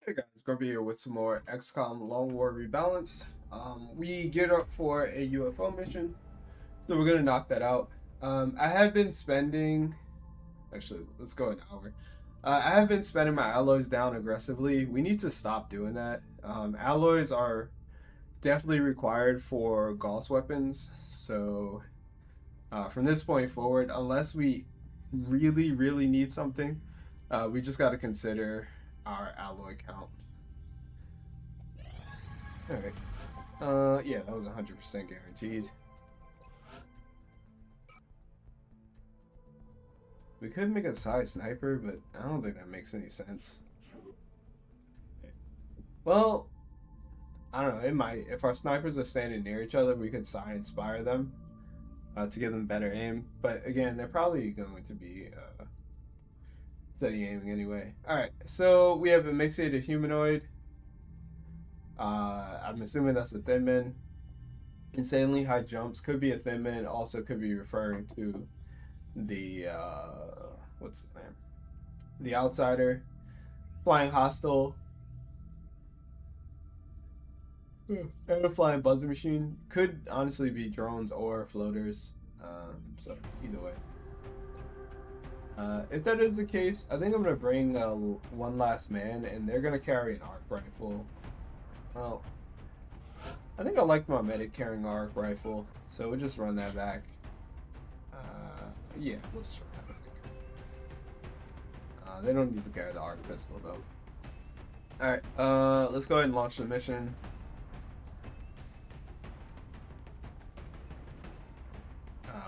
Hey guys, Grumpy here with some more XCOM Long War Rebalanced. We geared up for a UFO mission, so we're gonna knock that out. I have been spending, actually, let's go an hour. I have been spending my alloys down aggressively. We need to stop doing that. Alloys are definitely required for Gauss weapons, so from this point forward, unless we really need something, we just got to consider our alloy count. All right. Yeah, that was 100% guaranteed. We could make a side sniper, but I don't think that makes any sense. Well, I don't know. It might. If our snipers are standing near each other, we could side inspire them to give them better aim. But again, they're probably going to be steady aiming anyway. All right. So we have a emaciated humanoid. I'm assuming that's a thin man. Insanely high jumps could be a thin man. Also could be referring to the what's his name? The outsider. Flying hostile. And a flying buzzer machine could honestly be drones or floaters. So either way. If that is the case, I think I'm gonna bring one last man, and they're gonna carry an arc rifle. Well, I think I like my medic carrying arc rifle, so we'll just run that back. Yeah, we'll just run that back. They don't need to carry the arc pistol though. Alright, let's go ahead and launch the mission.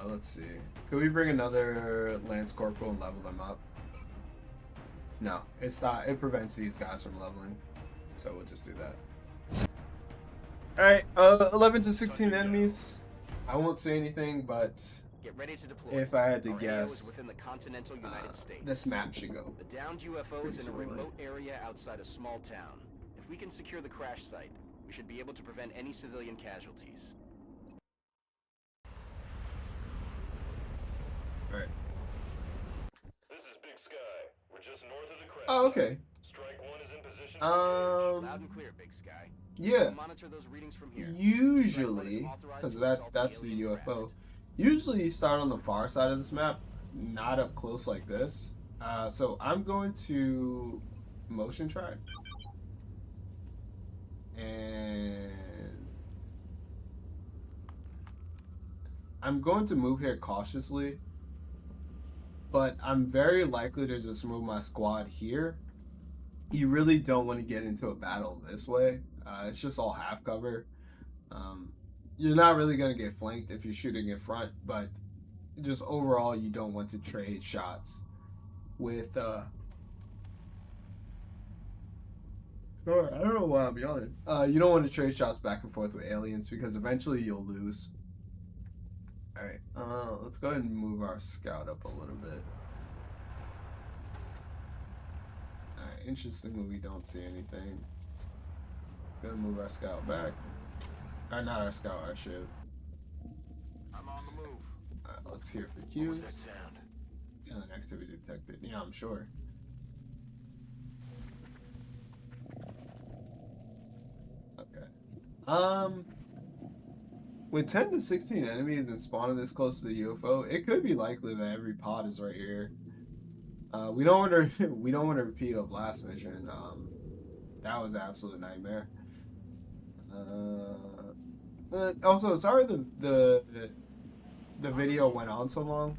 Let's see. Could we bring another Lance Corporal and level them up? No, it's not. It prevents these guys from leveling, so we'll just do that. Alright, 11 to 16 enemies. I won't say anything, but Get ready to deploy. if I had to Our AO guess, is within the continental United States. this map should go. The downed UFO is in a remote area outside a small town. If we can secure the crash site, we should be able to prevent any civilian casualties. Alright. This is Big Sky. We're just north of the crash. Oh, okay. Strike one is in position. Loud and clear, Big Sky. Yeah. We'll monitor those readings from here. Usually, because that's the UFO. Usually you start on the far side of this map, not up close like this. So I'm going to motion track. And I'm going to move here cautiously. But I'm very likely to just move my squad here. You really don't want to get into a battle this way. It's just all half cover. You're not really going to get flanked if you're shooting in front, but just overall, you don't want to trade shots with. I don't know why I'm yelling. You don't want to trade shots back and forth with aliens because eventually you'll lose. Alright, let's go ahead and move our scout up a little bit. Alright, interestingly, we don't see anything. Gonna move our scout back. Or not our scout, our ship. I'm on the move. Alright, let's hear for What was cues. that sound? Alien activity detected. Yeah, I'm sure. Okay. With 10 to 16 enemies and spawning this close to the UFO, it could be likely that every pod is right here. We don't want to we don't want to repeat a blast mission. That was an absolute nightmare. Also, sorry the video went on so long.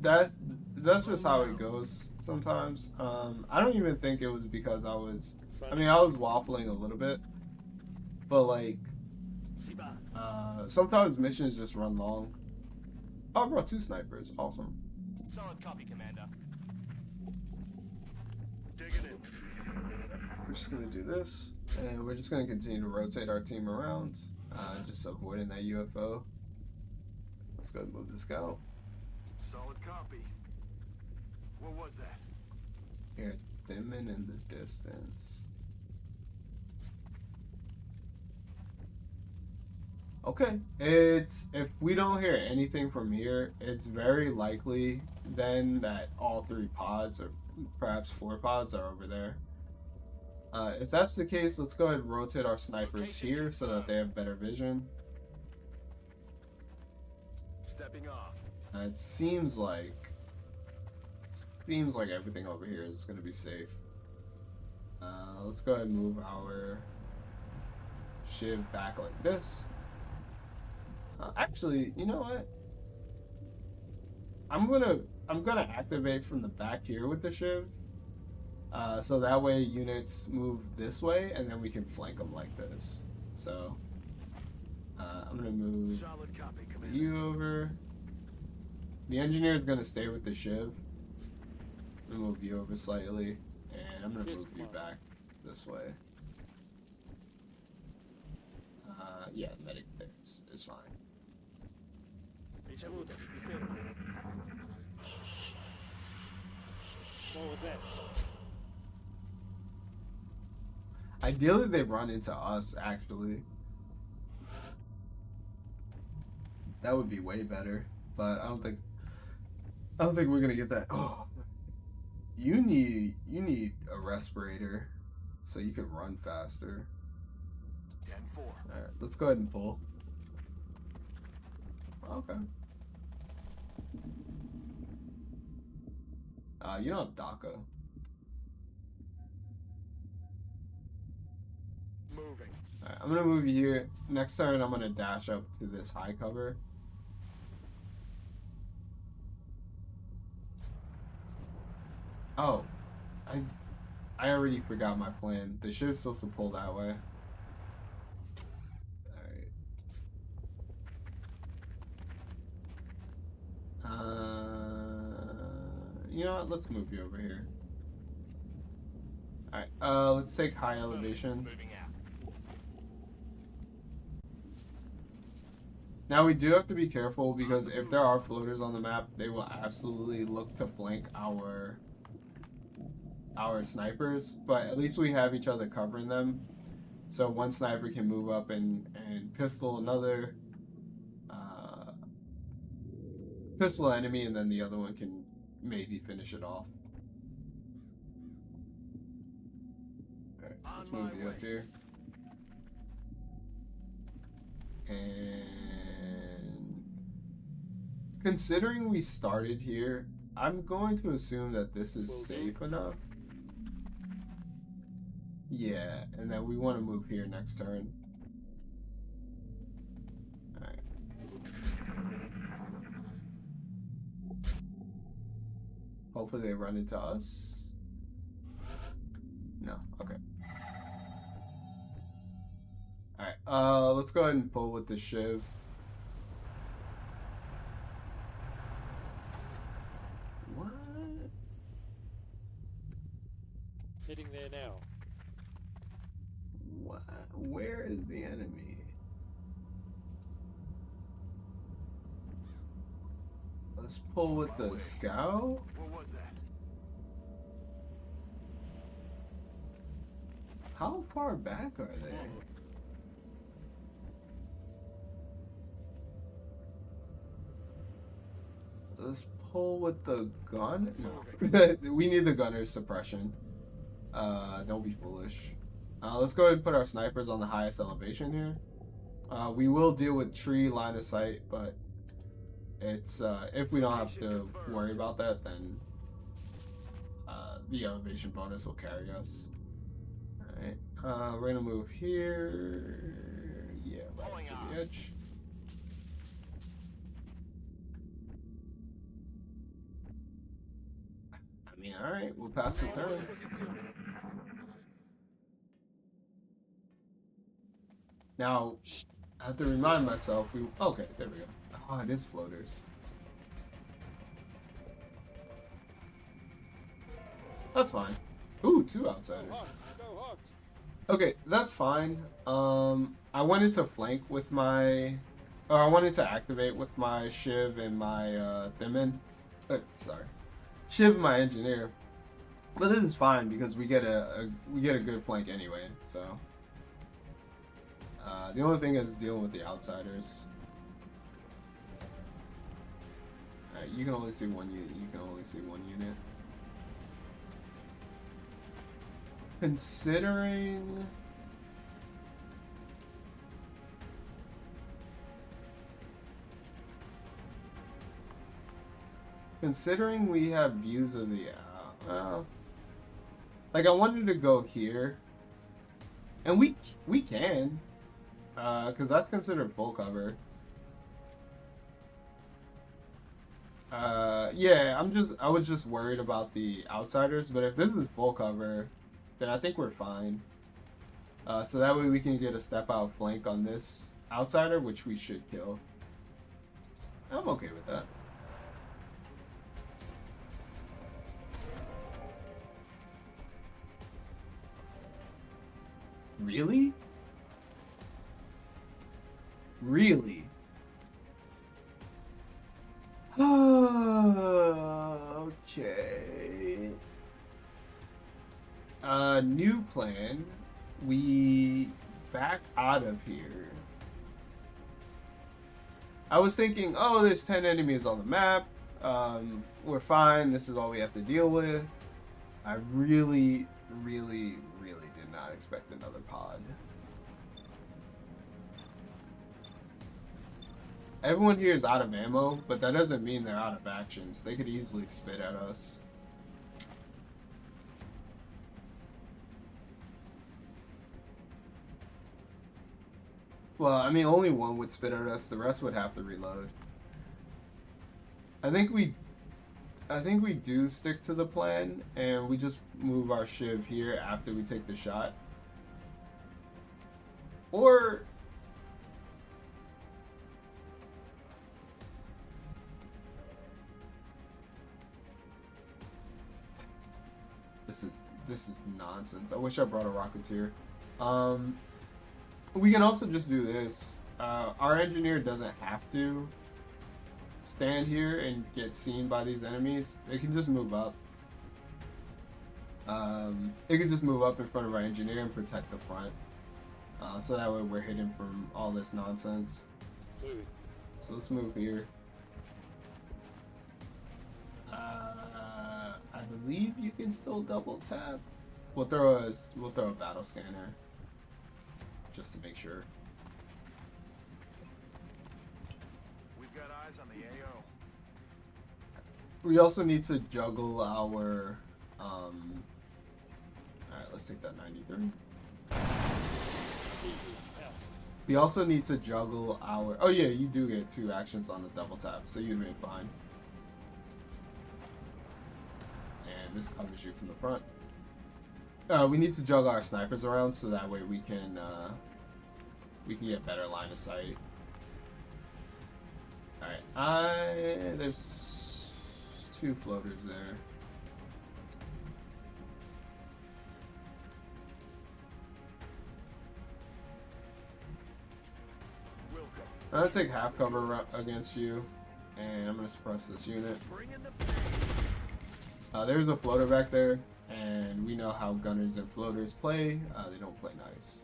That's just how it goes sometimes. I don't even think it was because I was waffling a little bit, but like sometimes missions just run long. Oh, I brought 2 snipers. Awesome. Solid copy, Commander. Digging in. We're just gonna do this, and we're just gonna continue to rotate our team around, just avoiding that UFO. Let's go move the scout. Solid copy. What was that? Here, Thinman in the distance. Okay, if we don't hear anything from here, it's very likely then that all 3 pods, or perhaps 4 pods, are over there. If that's the case, let's go ahead and rotate our snipers here so that they have better vision. Stepping off. It seems like everything over here is going to be safe. Let's go ahead and move our shiv back like this. Actually, you know what? I'm gonna activate from the back here with the shiv, so that way units move this way, and then we can flank them like this. So I'm gonna move Solid copy, Commander. you over. The engineer is gonna stay with the shiv. I'm gonna move you over slightly, and I'm gonna move you back this way. Yeah, the medic there is fine. What was that? Ideally, they run into us, actually. That would be way better, but I don't think we're gonna get that. Oh, you need a respirator so you can run faster. 10-4. All right, let's go ahead and pull. Okay. You don't have DACA. Moving. Alright, I'm gonna move you here. Next turn, I'm gonna dash up to this high cover. Oh, I already forgot my plan. The ship's supposed to pull that way. You know what? Let's move you over here. Alright, let's take high elevation. Moving out. Now we do have to be careful because if there are floaters on the map, they will absolutely look to flank our snipers, but at least we have each other covering them. So one sniper can move up and pistol another pistol enemy, and then the other one can maybe finish it off. Alright, let's move you up here. And considering we started here, I'm going to assume that this is safe enough. Yeah, and then we want to move here next turn. Alright. Hopefully they run into us. No, okay. Alright, let's go ahead and pull with the shiv. What? Heading there now. What? Where is the enemy? Let's pull with the scout. What was that? How far back are they? Let's pull with the gun. No, we need the gunner suppression. Don't be foolish. Let's go ahead and put our snipers on the highest elevation here. We will deal with tree line of sight, but it's if we don't have to worry about that, then the elevation bonus will carry us. Alright, we're gonna move here. Yeah, right to the edge. I mean, alright, we'll pass the turn. Now, I have to remind myself, okay, there we go. Oh, it is floaters. That's fine. Ooh, 2 outsiders. Go hard. Okay, that's fine. I wanted to flank with my... Or I wanted to activate with my Shiv and my Thimin. Sorry. Shiv, my engineer. But this is fine because we get a good flank anyway, so... the only thing is dealing with the outsiders. Alright, you can only see one unit. You can only see one unit. Considering... Considering we have views of the... like, I wanted to go here. And we can. Because that's considered full cover. Yeah, I was just worried about the outsiders, but if this is full cover, then I think we're fine. So that way we can get a step out flank on this outsider, which we should kill. I'm okay with that. Really? Really? Okay. New plan. We back out of here. I was thinking, oh, there's 10 enemies on the map. We're fine. This is all we have to deal with. I really did not expect another pod. Everyone here is out of ammo, but that doesn't mean they're out of actions. They could easily spit at us. Well, I mean, only one would spit at us. The rest would have to reload. I think we do stick to the plan, and we just move our shiv here after we take the shot. Or... This is nonsense. I wish I brought a Rocketeer. We can also just do this. Our engineer doesn't have to stand here and get seen by these enemies. They can just move up. It can just move up in front of our engineer and protect the front. So that way we're hidden from all this nonsense. So let's move here. I believe you can still double tap. We'll throw a battle scanner just to make sure. We've got eyes on the AO. We also need to juggle our alright, let's take that 93. We also need to juggle our... Oh yeah, you do get 2 actions on the double tap, so you'd be fine. And this covers you from the front. We need to juggle our snipers around so that way we can get better line of sight. Alright, there's 2 floaters there. I'm gonna take half cover against you, and I'm gonna suppress this unit. There's a floater back there, and we know how gunners and floaters play. They don't play nice.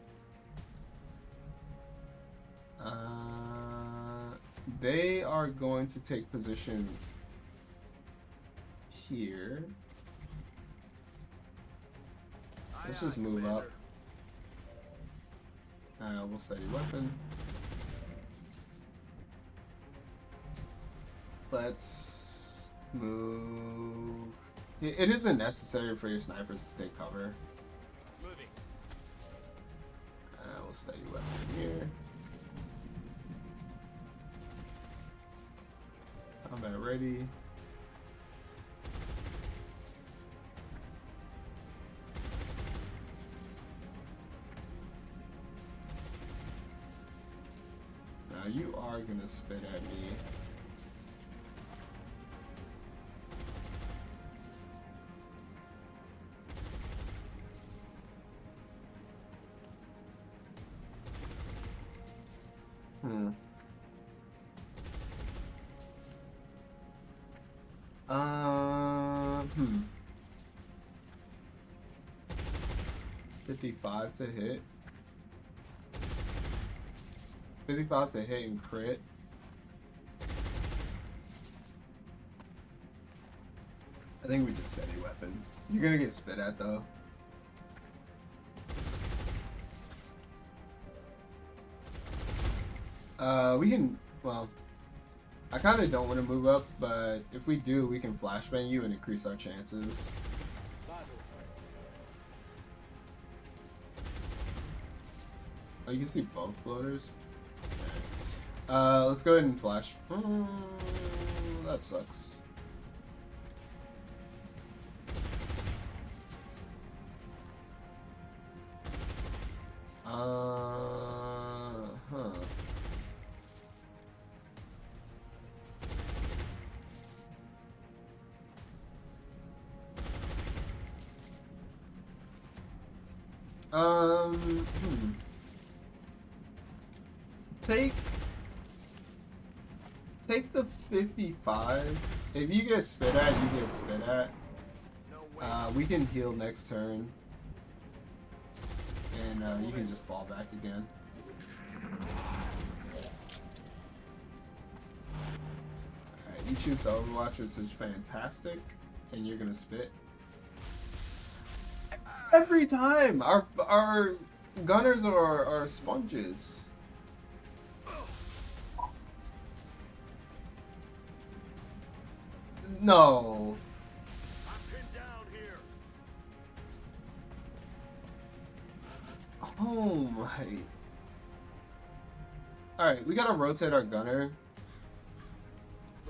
They are going to take positions here. Let's just move up. We'll steady weapon. Let's move. It isn't necessary for your snipers to take cover. Moving. We'll steady weapon here. Combat ready. Now you are gonna spit at me. Hmm. 55 to hit. 55 to hit and crit. I think we just steady weapon. You're gonna get spit at though. We can, well, I kind of don't want to move up, but if we do, we can flashbang you and increase our chances. Oh, you can see both floaters? Okay. Let's go ahead and flash. That sucks. Huh. Take the 55. If you get spit at, you get spit at. We can heal next turn. And you can just fall back again. Alright, you choose Overwatch, which is fantastic. And you're gonna spit. Every time! Our gunners are sponges. No. I'm pinned down here. Oh my. Alright, we gotta rotate our gunner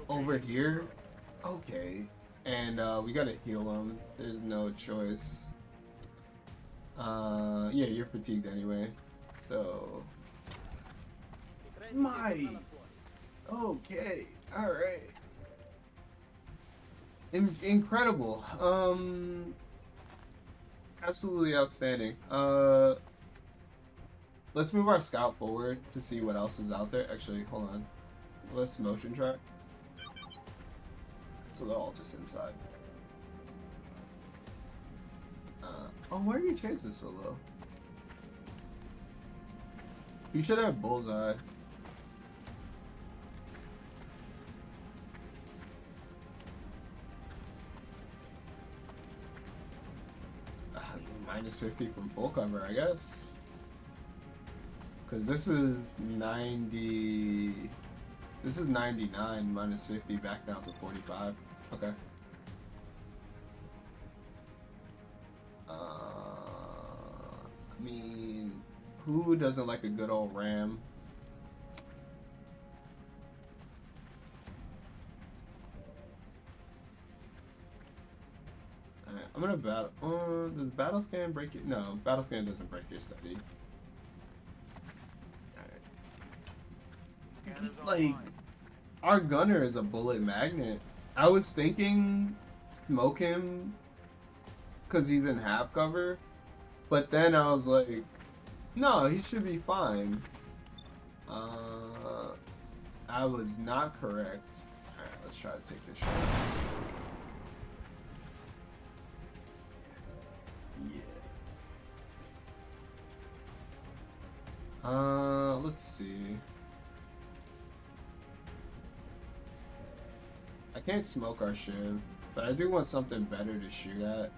over here. Okay. And we gotta heal him. There's no choice. Yeah, you're fatigued anyway. So. My. Okay. Alright. Incredible. Absolutely outstanding. Let's move our scout forward to see what else is out there. Actually, hold on. Let's motion track. So they're all just inside. Oh, why are your chances so low? You should have bullseye. Minus 50 from full cover, I guess. Because this is 90. This is 99 minus 50 back down to 45. Okay. I mean, who doesn't like a good old ram? Alright, I'm gonna battle. Does battle scan break it? No, battle scan doesn't break your steady. Alright. Like, our gunner is a bullet magnet. I was thinking smoke him because he's in half cover, but then I was like, no, he should be fine. I was not correct. Alright, let's try to take this shot. Yeah. Let's see. I can't smoke our shiv, but I do want something better to shoot at.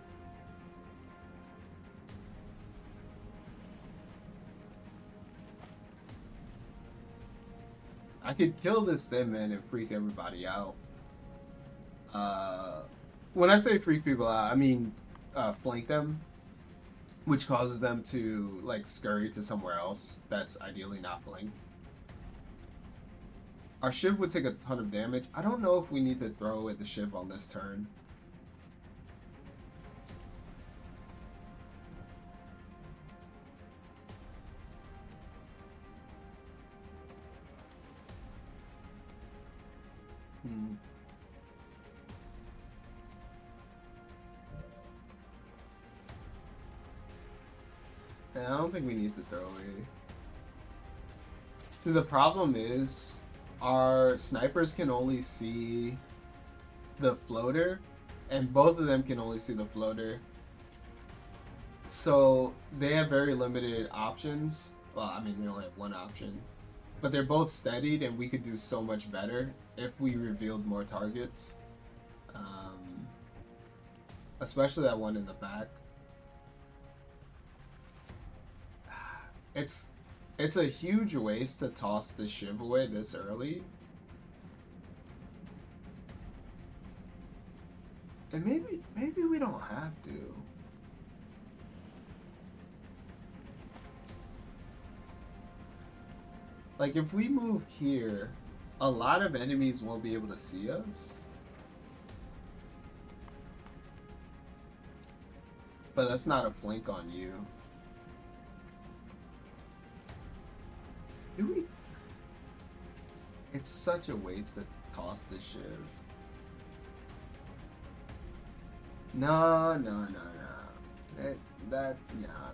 I could kill this thin man and freak everybody out. When I say freak people out, I mean flank them, which causes them to like scurry to somewhere else that's ideally not flanked. Our shiv would take a ton of damage. I don't know if we need to throw away the shiv on this turn. I don't think we need to throw away. The problem is our snipers can only see the floater, and both of them can only see the floater. So they have very limited options. Well, I mean, they only have one option. But they're both steadied, and we could do so much better if we revealed more targets. especially that one in the back. It's a huge waste to toss the shiv away this early. And maybe we don't have to. Like if we move here, a lot of enemies won't be able to see us. But that's not a flank on you. Do we? It's such a waste to toss the shiv. No. That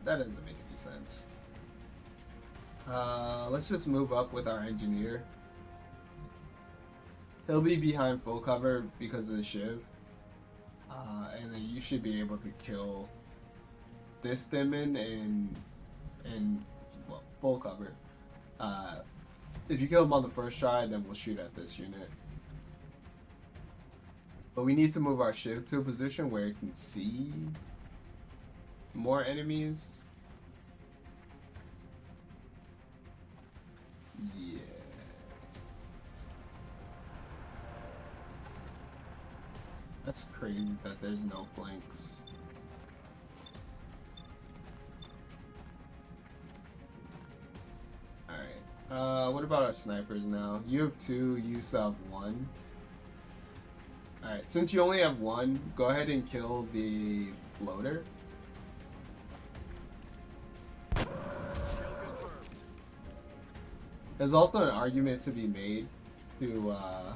doesn't make any sense. Let's just move up with our engineer. He'll be behind full cover because of the shiv. And then you should be able to kill this Thinman and well, full cover. If you kill him on the first try, then we'll shoot at this unit. But we need to move our shiv to a position where it can see more enemies. Yeah. That's crazy that there's no flanks. Alright. What about our snipers now? You have 2, you still have 1. Alright, since you only have 1, go ahead and kill the floater. There's also an argument to be made to I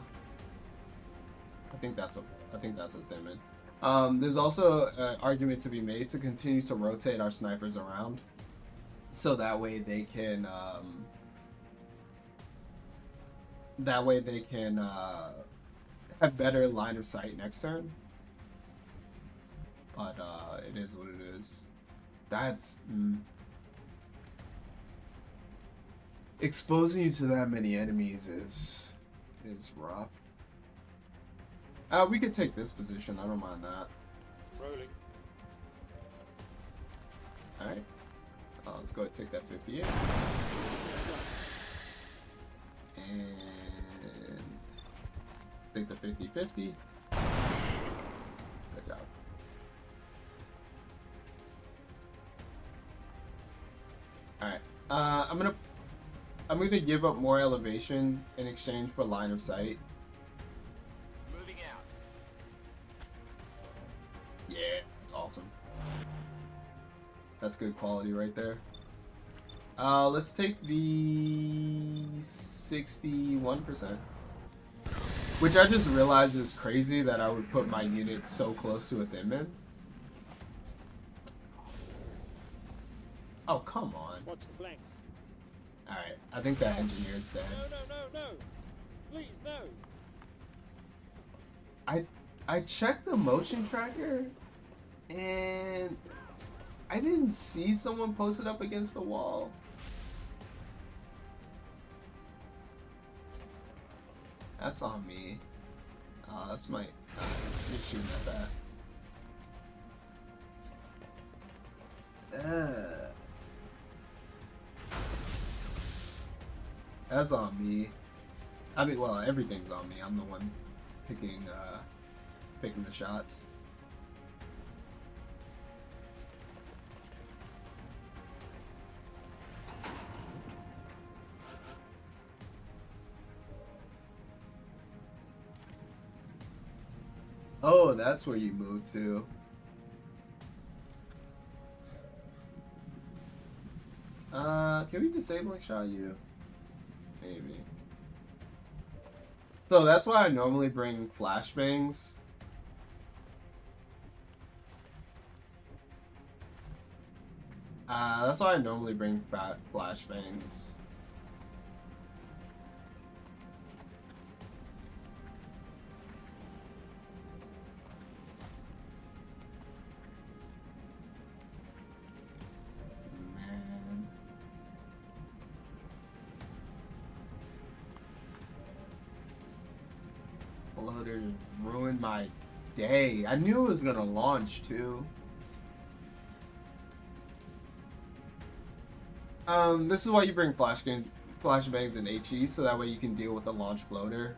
think that's a Thinman. There's also an argument to be made to continue to rotate our snipers around, so that way they can have better line of sight next turn. But it is what it is. That's exposing you to that many enemies is rough. We could take this position. I don't mind that. Rolling. All right. Let's go ahead and take that 58. And take the 50-50. Good job. All right. I'm gonna give up more elevation in exchange for line of sight. Moving out. Yeah, that's awesome. That's good quality right there. Let's take the 61%. Which I just realized is crazy that I would put my unit so close to a Thinman. Oh, come on. Watch the flanks. Alright, I think that engineer's dead. No. Please, no. I checked the motion tracker and I didn't see someone posted up against the wall. That's on me. That's my you're shooting at that. That's on me. I mean, well, everything's on me. I'm the one picking the shots. Oh, that's where you moved to. Can we disabling shot you? Maybe. So that's why I normally bring flashbangs. That's why I normally bring flashbangs. Man. Loader ruined my day. I knew it was gonna launch too. This is why you bring flashbangs in HE, so that way you can deal with the launch floater.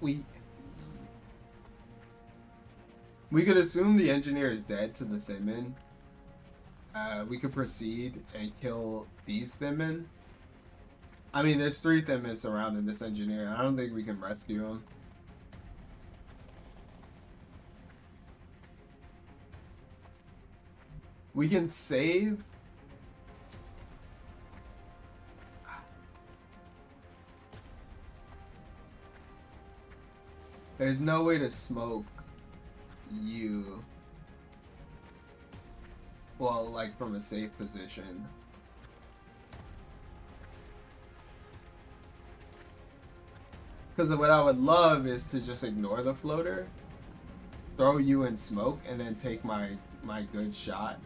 We could assume the engineer is dead to the Thinmen. We could proceed and kill these Thinmen. I mean, there's 3 Thinmen surrounding this engineer. I don't think we can rescue him. We can save. There's no way to smoke you. Well, like from a safe position. Because what I would love is to just ignore the floater, throw you in smoke, and then take my good shot.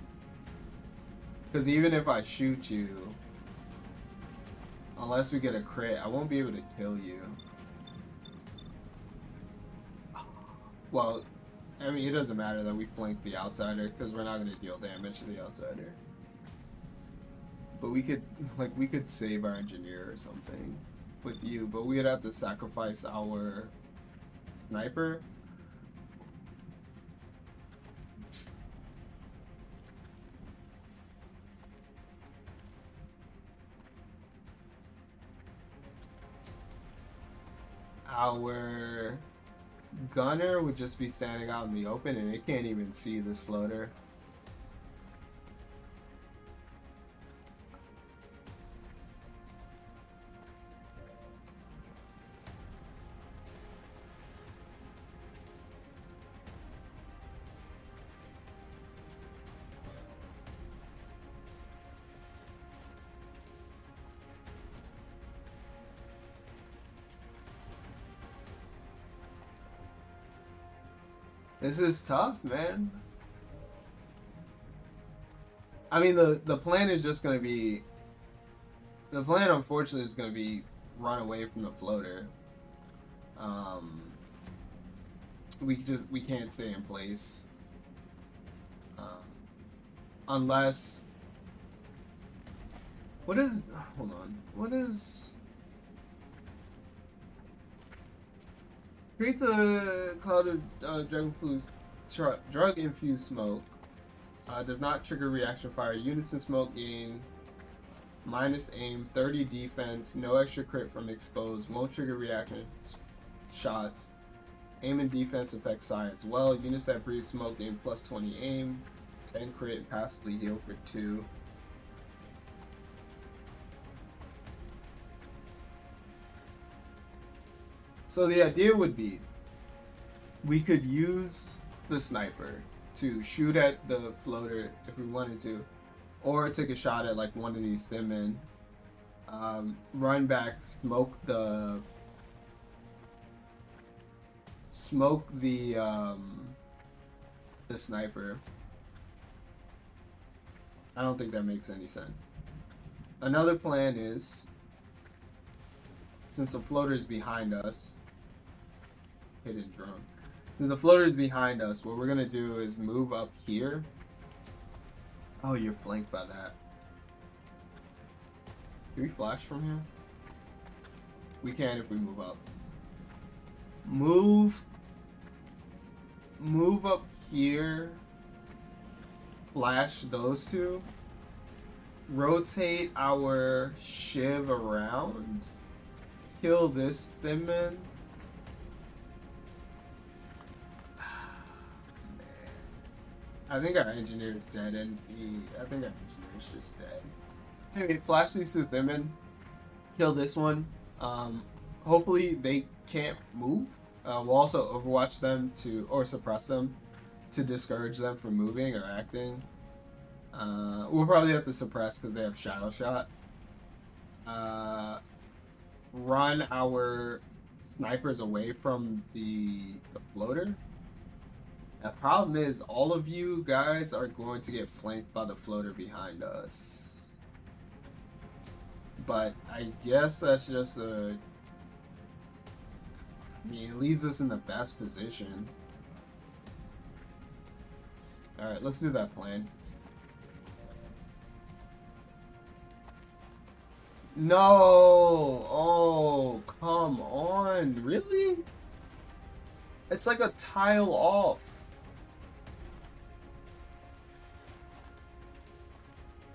Because even if I shoot you, unless we get a crit, I won't be able to kill you. Well, I mean, it doesn't matter that we flank the outsider, because we're not going to deal damage to the outsider. But we could save our engineer or something with you, but we'd have to sacrifice our sniper. Our gunner would just be standing out in the open, and it can't even see this floater. This is tough, man. I mean, the plan is just gonna be. The plan, unfortunately, is gonna be run away from the floater. We can't stay in place. Unless. What is? Hold on. What is? Creates a cloud of drug-infused smoke. Does not trigger reaction fire. Unison smoke gain. Minus aim. 30 defense. No extra crit from exposed. Won't trigger reaction shots. Aim and defense affect psi as well. Units that breathe smoke gain plus 20 aim. 10 crit. Passively heal for 2. So the idea would be, we could use the sniper to shoot at the floater if we wanted to, or take a shot at like one of these thin men, run back, smoke the sniper. I don't think that makes any sense. Another plan is, since the floater is behind us, hidden drone. Since the floater is behind us, what we're gonna do is move up here. Oh, you're flanked by that. Can we flash from here? We can if we move up. Move up here. Flash those two. Rotate our shiv around. Kill this thin man. I think our engineer is dead, and I think our engineer is just dead. Anyway, flash these two thin men. Kill this one. Hopefully they can't move. We'll also overwatch them or suppress them to discourage them from moving or acting. We'll probably have to suppress because they have shadow shot. Run our snipers away from the floater. The problem is all of you guys are going to get flanked by the floater behind us. But I guess that's just a... I mean, it leaves us in the best position. Alright, let's do that plan. No! Oh, come on. Really? It's like a tile off.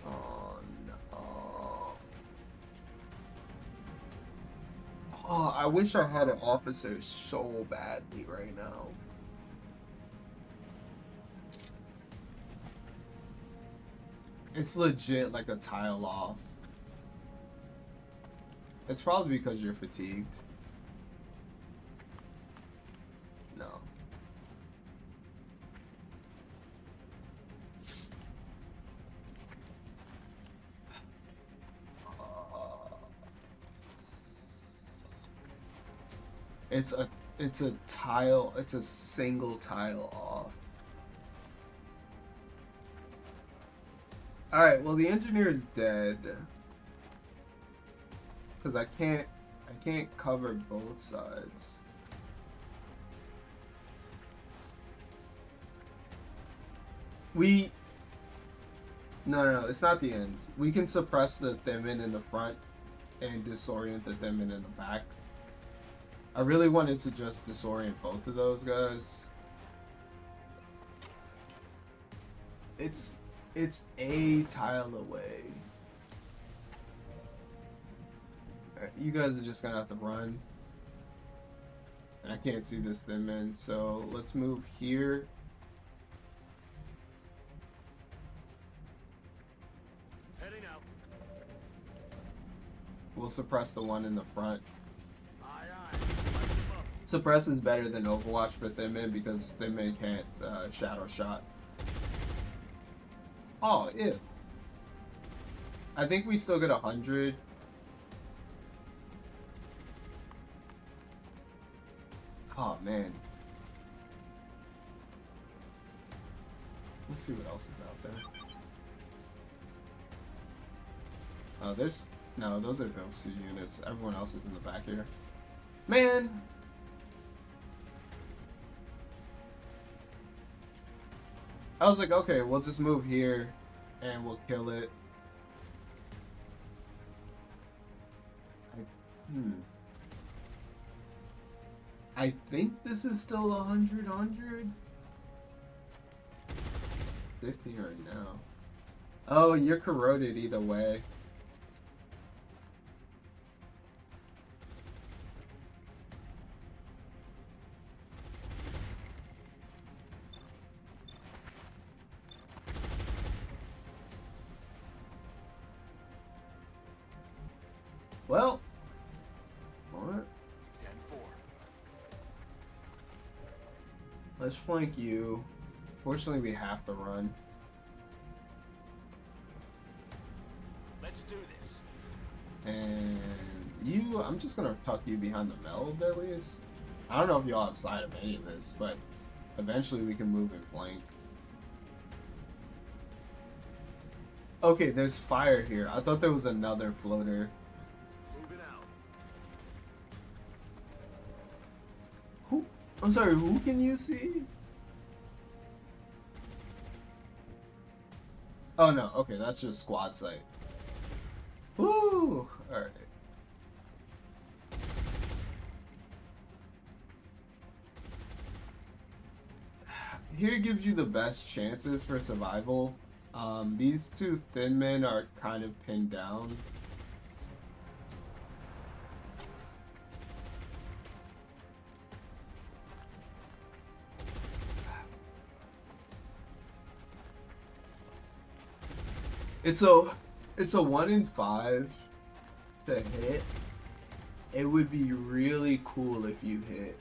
Oh, no. Oh, I wish I had an officer so badly right now. It's legit like a tile off. It's probably because you're fatigued. No. It's a tile, it's a single tile off. Alright, well the engineer is dead. Cause I can't cover both sides. No, it's not the end. We can suppress the Thimin in the front and disorient the Thimin in the back. I really wanted to just disorient both of those guys. It's a tile away. Alright, you guys are just gonna have to run. And I can't see this Thimin, so let's move here. Heading out. We'll suppress the one in the front. Aye, aye. Light them up. Suppress is better than Overwatch for Thimin because Thimin can't shadow shot. Oh, ew. I think we still get 100. Oh, man. Let's see what else is out there. Oh, there's... No, those are those two units. Everyone else is in the back here. Man! I was like, okay, we'll just move here and we'll kill it. I think this is still 100. 15 right now. Oh, you're corroded either way. Well, what? 10-4. Let's flank you. Fortunately, we have to run. Let's do this. And you, I'm just gonna tuck you behind the meld at least. I don't know if y'all have sight of any of this, but eventually we can move and flank. Okay, there's fire here. I thought there was another floater. Moving out. Who? I'm sorry, who can you see? Oh no, okay, that's just squad sight. Woo! Alright. Here gives you the best chances for survival. These two thin men are kind of pinned down. It's a 1 in 5 to hit. It would be really cool if you hit.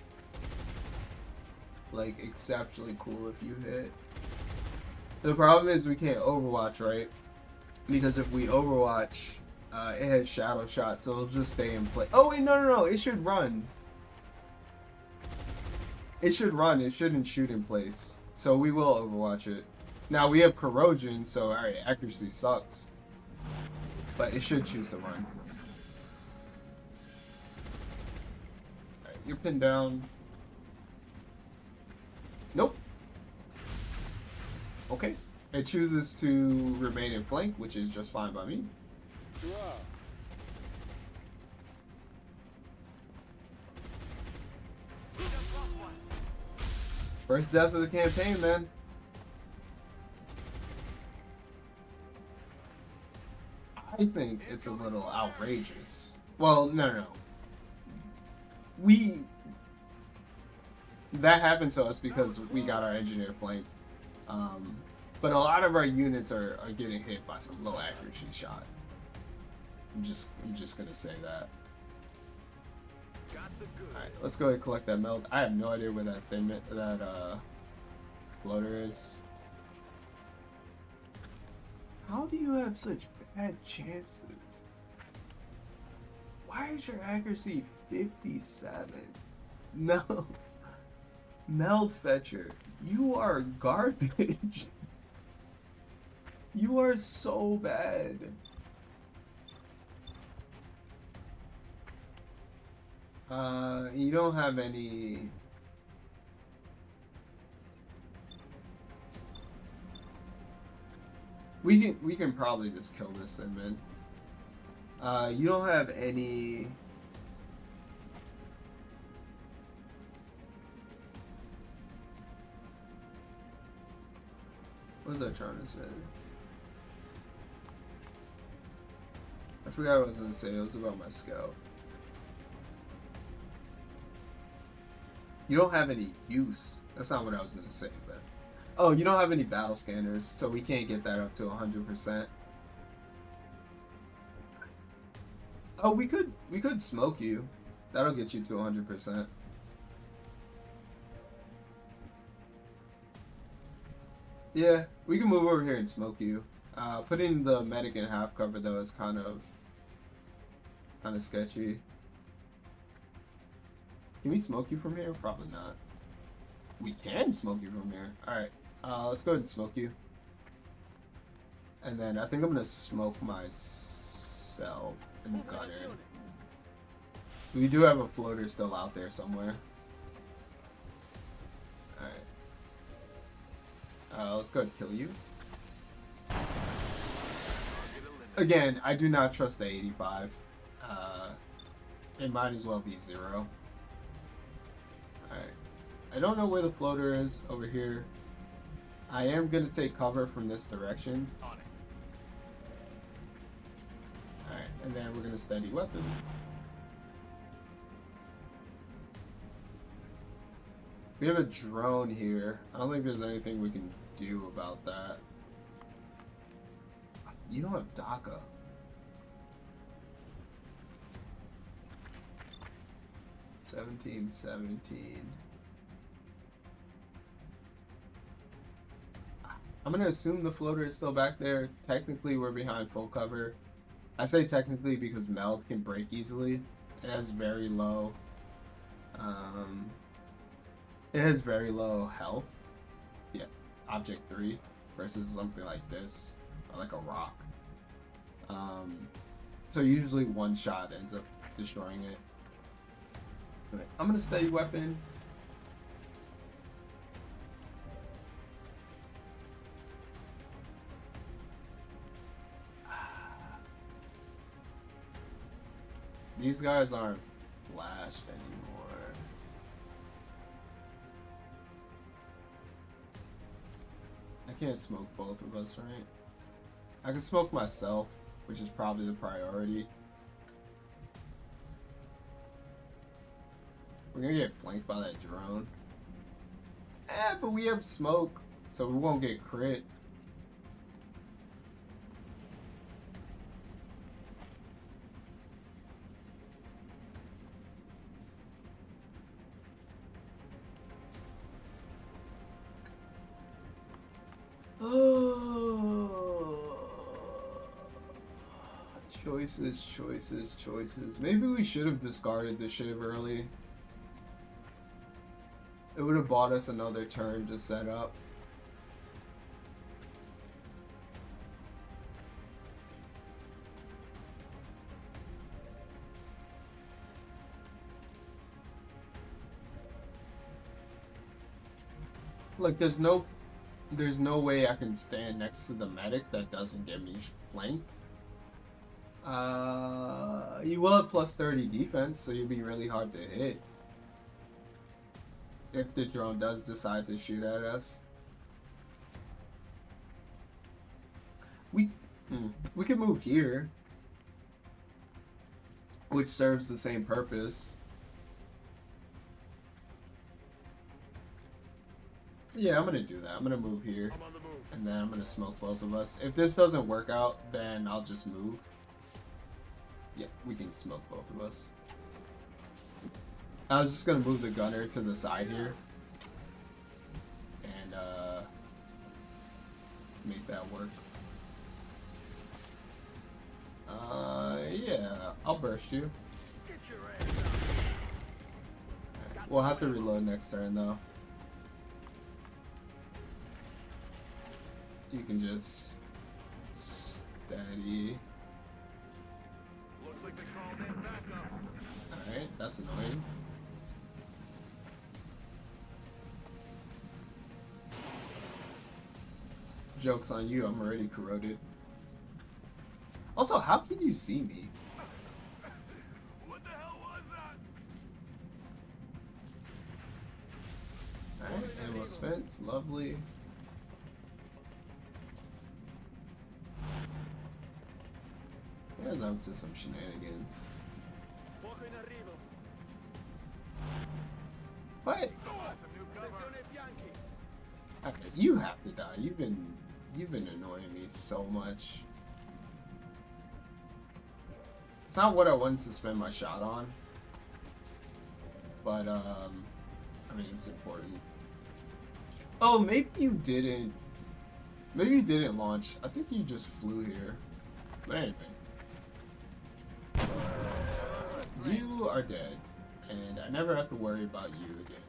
Like, exceptionally cool if you hit. The problem is we can't Overwatch, right? Because if we Overwatch, it has shadow shot, so it'll just stay in place. Oh wait, no, it should run. It should run, it shouldn't shoot in place. So we will Overwatch it. Now we have corrosion, so alright, accuracy sucks. But it should choose to run. you're pinned down. Nope. Okay. It chooses to remain in flank, which is just fine by me. You are. First death of the campaign, man. I think it's a little outrageous. Well, no. That happened to us because we got our engineer flanked. But a lot of our units are getting hit by some low accuracy shots. I'm just gonna say that. Alright, let's go ahead and collect that meld. I have no idea where that floater is. How do you have such bad chances? Why is your accuracy 57? No. Meld Fetcher, you are garbage. You are so bad. You don't have any. We can probably just kill this thing, man. You don't have any. What was I trying to say? I forgot what I was gonna say. It was about my scout. You don't have any use. That's not what I was gonna say, but oh, you don't have any battle scanners, so we can't get that up to 100%. Oh, we could smoke you. That'll get you to 100%. Yeah, we can move over here and smoke you. Putting the medic in half cover though is kind of sketchy. Can we smoke you from here? Probably not. We can smoke you from here. Alright, let's go ahead and smoke you. And then I think I'm gonna smoke myself in the gutter. We do have a floater still out there somewhere. Alright. Let's go ahead and kill you. Again, I do not trust the 85. It might as well be 0. Alright. I don't know where the floater is over here. I am going to take cover from this direction. Alright, and then we're going to steady weapon. We have a drone here. I don't think there's anything we can do about that. You don't have DACA. 17. I'm gonna assume the floater is still back there. Technically, we're behind full cover. I say technically because meld can break easily. It has very low. It has very low health. Yeah, object 3 versus something like this, or like a rock. So usually one shot ends up destroying it. Okay, I'm gonna steady weapon. These guys aren't flashed anymore. I can't smoke both of us, right? I can smoke myself, which is probably the priority. We're gonna get flanked by that drone. But we have smoke, so we won't get crit. Choices. Maybe we should have discarded the shiv early. It would have bought us another turn to set up. Like, there's no way I can stand next to the medic that doesn't get me flanked. You will have plus 30 defense, so you'll be really hard to hit if the drone does decide to shoot at us. We can move here, which serves the same purpose. Yeah, I'm gonna do that. I'm gonna move here, I'm on the move. and then I'm gonna smoke both of us. If this doesn't work out, then I'll just move. Yeah, we can smoke both of us. I was just gonna move the gunner to the side here, and make that work. Yeah, I'll burst you. Get your ass up. Alright, we'll have to reload next turn though. You can just steady. Looks like they called in backup. Alright, that's annoying. Joke's on you, I'm already corroded. Also, how can you see me? What the hell was that? Alright, ammo spent. Lovely. There's up to some shenanigans. What? That's a new cover. Okay, you have to die. You've been annoying me so much. It's not what I wanted to spend my shot on, but I mean, it's important. Oh, maybe you didn't. Maybe you didn't launch. I think you just flew here. But anyway, you are dead, and I never have to worry about you again.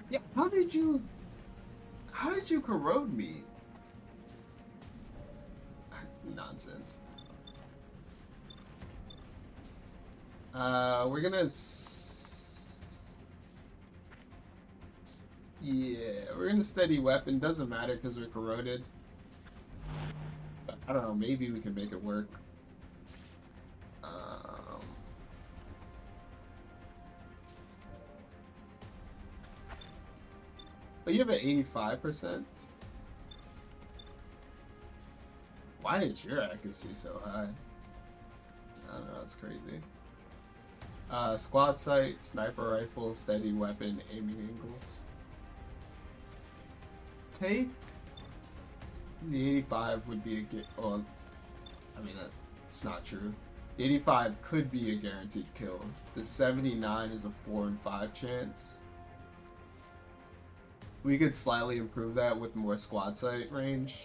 Yeah, how did you corrode me? Nonsense. We're gonna we're gonna steady weapon. Doesn't matter because we're corroded. But I don't know. Maybe we can make it work. But you have an 85%. Why is your accuracy so high? I don't know, that's crazy. Squad sight, sniper rifle, steady weapon, aiming angles. Take the 85 would be a oh, I mean that's not true. The 85 could be a guaranteed kill. The 79 is a 4 in 5 chance. We could slightly improve that with more squad sight range.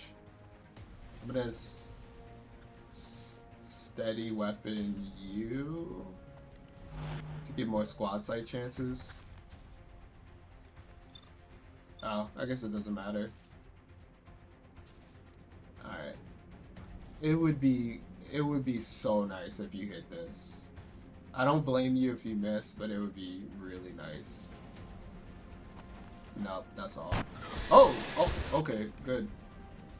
I'm gonna steady weapon you to get more squad sight chances. Oh, I guess it doesn't matter. Alright. It would be so nice if you hit this. I don't blame you if you miss, but it would be really nice. No, that's all. Oh, okay, good.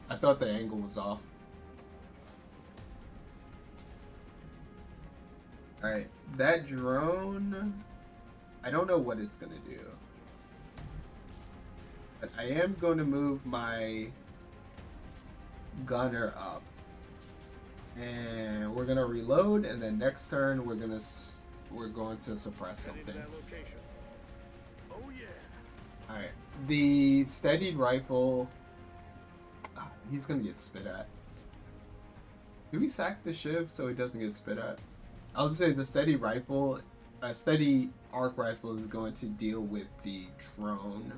I thought the angle was off. Alright, that drone, I don't know what it's gonna do. But I am going to move my gunner up. And we're gonna reload, and then next turn we're going to suppress something. Oh yeah. Alright, the steadied rifle, he's gonna get spit at. Do we sack the shiv so he doesn't get spit at? I'll just say the steady rifle, steady arc rifle is going to deal with the drone.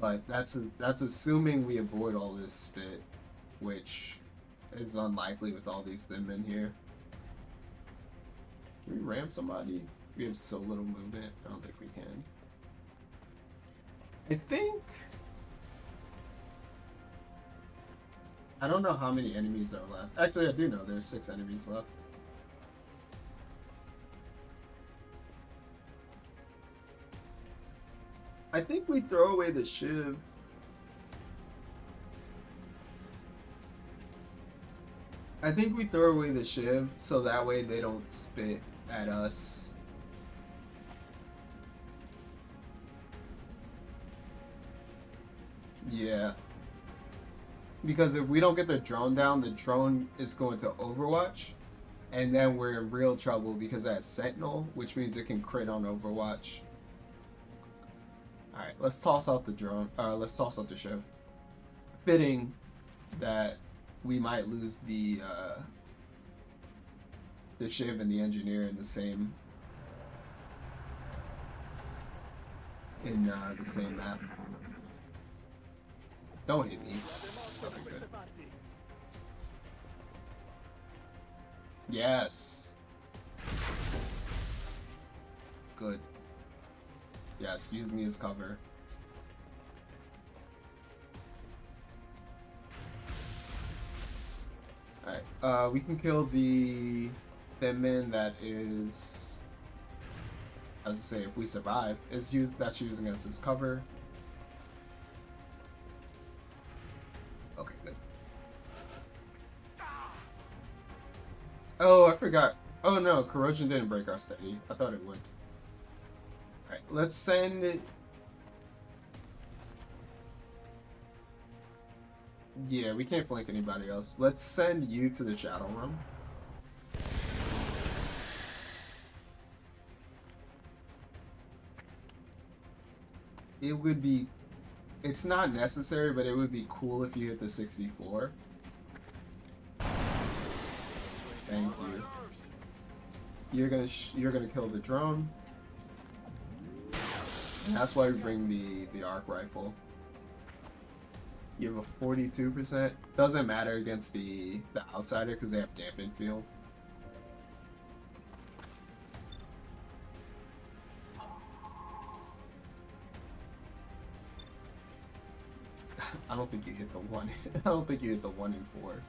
But that's assuming we avoid all this spit, which is unlikely with all these thin men here. Can we ram somebody? We have so little movement. I don't think we can. I don't know how many enemies are left. Actually, I do know there's 6 enemies left. I think we throw away the shiv. I think we throw away the shiv so that way they don't spit at us. Yeah. Because if we don't get the drone down, the drone is going to Overwatch. And then we're in real trouble because that's Sentinel, which means it can crit on Overwatch. Alright, let's toss out the drone. Let's toss out the shiv. Fitting that we might lose the shiv and the engineer in the same map. Don't hit me. Okay, good. Yes. Good. Yes, use me as cover. Alright, we can kill the thin man that is, as I say, if we survive, that's using us as cover. Okay, good. Oh, I forgot. Oh no, corrosion didn't break our steady. I thought it would. Alright, let's send... Yeah, we can't flank anybody else. Let's send you to the shadow room. It would be... It's not necessary, but it would be cool if you hit the 64. Thank you. You're gonna kill the drone. And that's why we bring the arc rifle. You have a 42%. Doesn't matter against the outsider because they have dampened field. I don't think you hit the one. I don't think you hit the 1 in 4.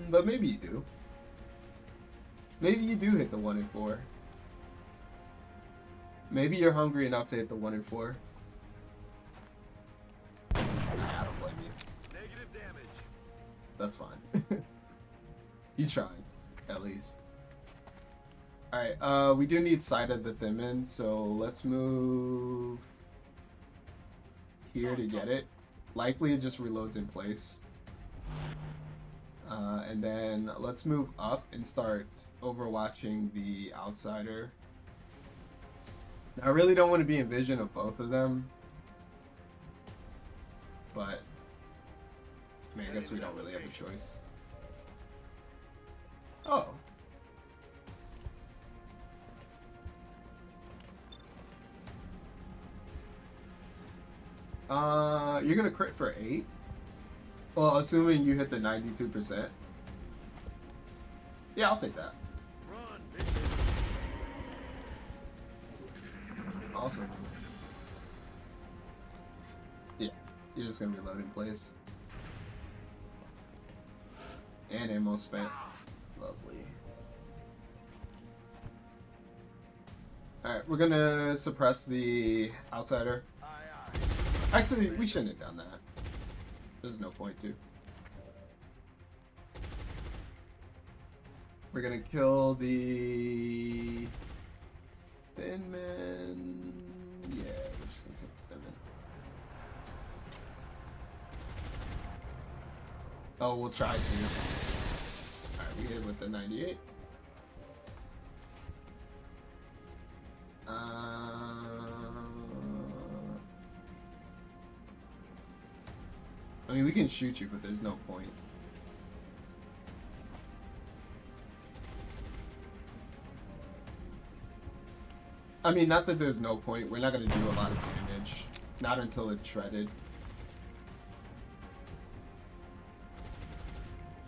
But maybe you do. Maybe you do hit the 1 in 4. Maybe you're hungry enough to hit the 1 in 4. I don't blame you. Negative damage. That's fine. You tried, at least. Alright, we do need sight of the thin man, so let's move here to get it. Likely it just reloads in place. And then let's move up and start overwatching the outsider. Now, I really don't want to be in vision of both of them. But I mean, I guess we don't really have a choice. Oh. You're gonna crit for 8? Well, assuming you hit the 92%. Yeah, I'll take that. Run, bitch. Awesome. Yeah, you're just gonna reload in place. And ammo spent. Lovely. Alright, we're gonna suppress the outsider. Actually, we shouldn't have done that. There's no point to. We're gonna kill the thin man. Yeah, we're just gonna kill the thin man. Oh, we'll try to. Alright, we hit with the 98. I mean, we can shoot you, but there's no point. I mean, not that there's no point. We're not going to do a lot of damage. Not until it's shredded.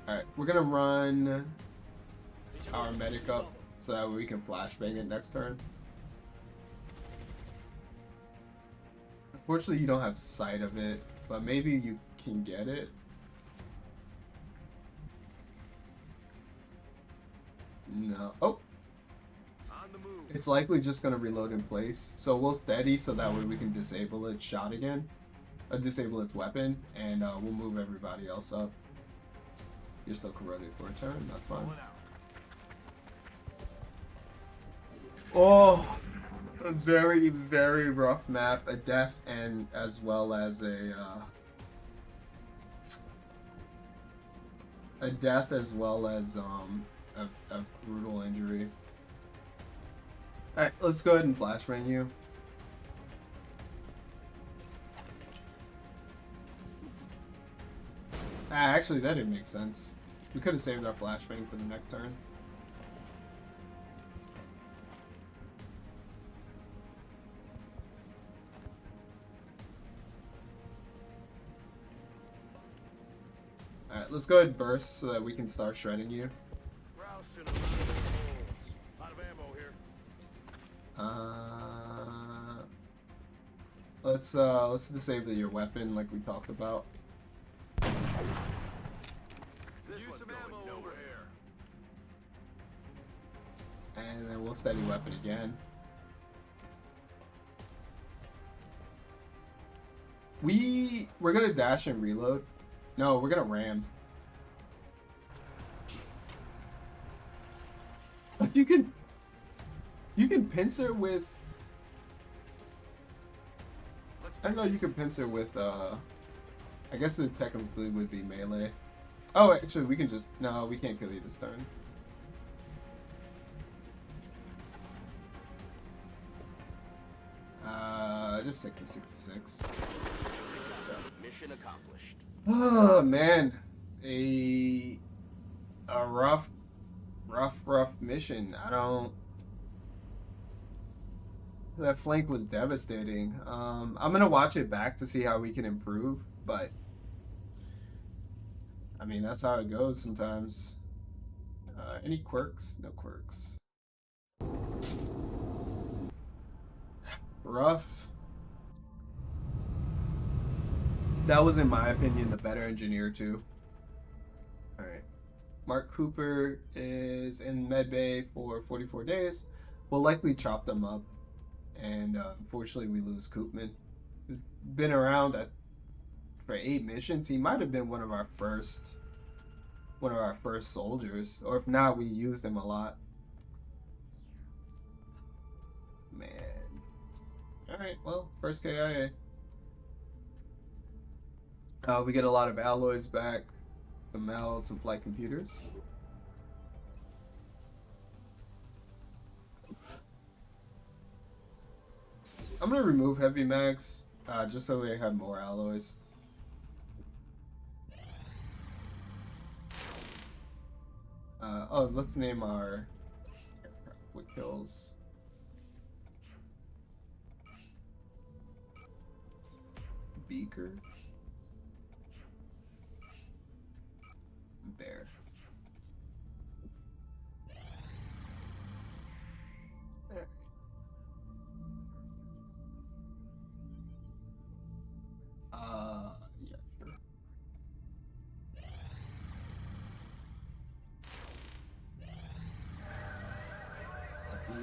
Alright, we're going to run our medic up so that we can flashbang it next turn. Unfortunately, you don't have sight of it, but maybe you can get it. No. Oh! It's likely just gonna reload in place. So we'll steady so that way we can disable its shot again. Disable its weapon, and we'll move everybody else up. You're still corroded for a turn, that's fine. Oh, a very, very rough map. A death and as well as a death as well as a brutal injury. Alright, let's go ahead and flashbang you. Actually, that didn't make sense. We could have saved our flashbang for the next turn. Alright, let's go ahead and burst so that we can start shredding you. Out of ammo here. Let's disable your weapon like we talked about. This one's going nowhere. And then we'll steady weapon again. We're gonna dash and reload. No, we're gonna ram. You can pincer with. I don't know. You can pincer with. I guess it technically would be melee. Oh, actually, we can just. No, we can't kill you this turn. Just stick to 66. Mission accomplished. Oh man, a rough mission. I don't. That flank was devastating. I'm gonna watch it back to see how we can improve, but I mean that's how it goes sometimes. Any quirks? No quirks. Rough. That was, in my opinion, the better engineer too. All right, Mark Cooper is in medbay for 44 days. We'll likely chop them up, and unfortunately, we lose Koopman. He's been around for 8 missions. He might have been one of our first soldiers, or if not, we used him a lot. Man. All right, well, first KIA. We get a lot of alloys back, some meld, some flight computers. I'm gonna remove heavy mags, just so we have more alloys. Oh, let's name our quick kills. Beaker. Bear. Yeah, sure.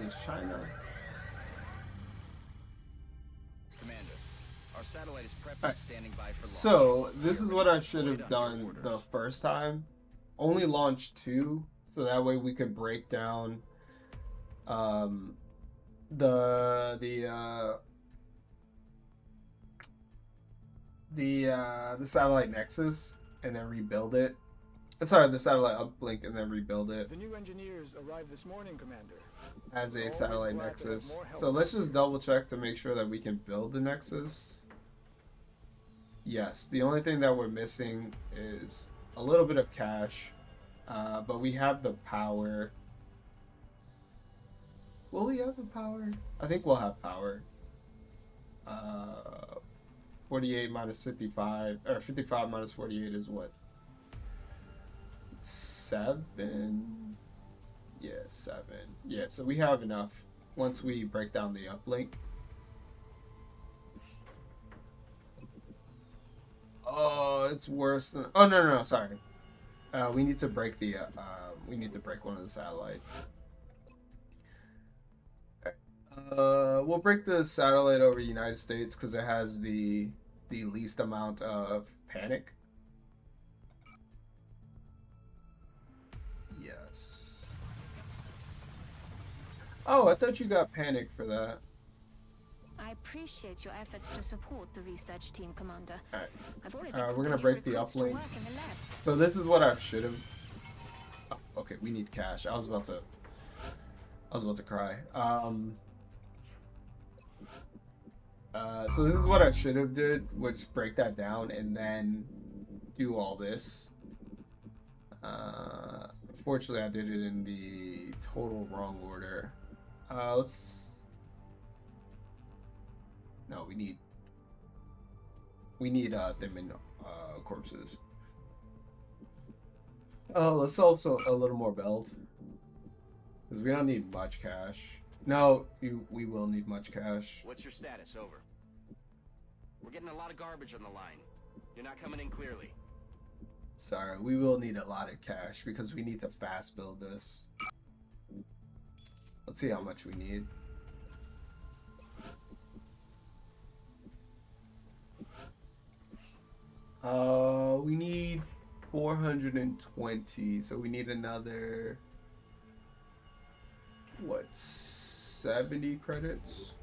Is China. Commander, our satellite is prepped and standing by for launch. So this is what I should have done the first time. Only launch 2, so that way we could break down the satellite nexus and then rebuild it. Sorry, the satellite uplink and then rebuild it The new engineers arrived this morning, Commander. as a satellite nexus. So let's just double check to make sure that we can build the nexus. Yes, the only thing that we're missing is a little bit of cash, but we have the power. Will we have the power? I think we'll have power. 48 minus 55, or 55 minus 48 is what? 7? Yeah, 7. Yeah, so we have enough once we break down the uplink. Oh, it's worse than. Oh no, sorry. We need to break the. We need to break one of the satellites. We'll break the satellite over United States because it has the least amount of panic. Yes. Oh, I thought you got panic for that. I appreciate your efforts to support the research team, Commander. Alright. I've already We're put gonna new break the recruits to uplink. work in the lab. So this is what I should have. Oh, okay, we need cash. I was about to cry. So this is what I should have did, which break that down and then do all this. Unfortunately, I did it in the total wrong order. Let's. No, we need them in corpses. Let's also a little more belt because we don't need much cash. No, we will need much cash. What's your status? Over. We're getting a lot of garbage on the line. You're not coming in clearly. Sorry, we will need a lot of cash because we need to fast build this. Let's see how much we need. We need 420, so we need another, what, 70 credits?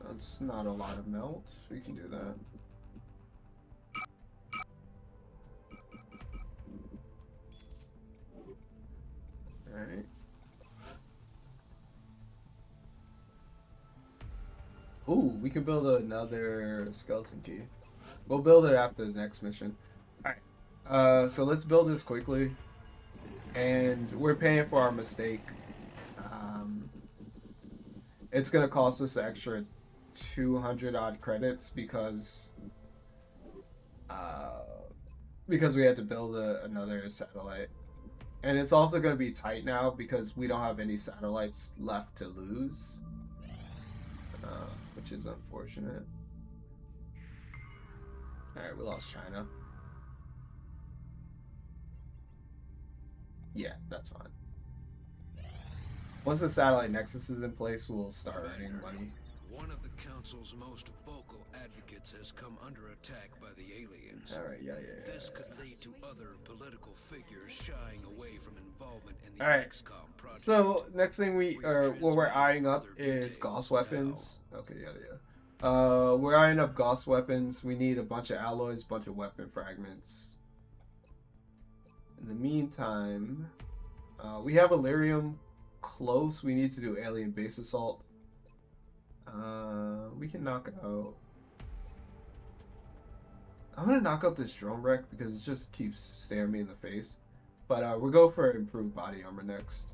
That's not a lot of melt. We can do that. Alright. Ooh, we can build another skeleton key. We'll build it after the next mission. Alright. So let's build this quickly. And we're paying for our mistake. It's gonna cost us extra 200 odd credits because we had to build another satellite. And it's also gonna be tight now because we don't have any satellites left to lose. Which is unfortunate. Alright, we lost China. Yeah, that's fine. Once the satellite nexus is in place, we'll start earning money. One of the Council's most vocal advocates has come under attack by the aliens. Alright, yeah. This could lead to other political figures shying away from involvement in the Alright. XCOM project. So, next thing what we're eyeing up is Gauss weapons. Okay, yeah. We're eyeing up Gauss weapons. We need a bunch of alloys, bunch of weapon fragments. In the meantime, we have Illyrium close. We need to do alien base assault. We can knock out. I'm gonna knock out this drone wreck because it just keeps staring me in the face. But we'll go for improved body armor next.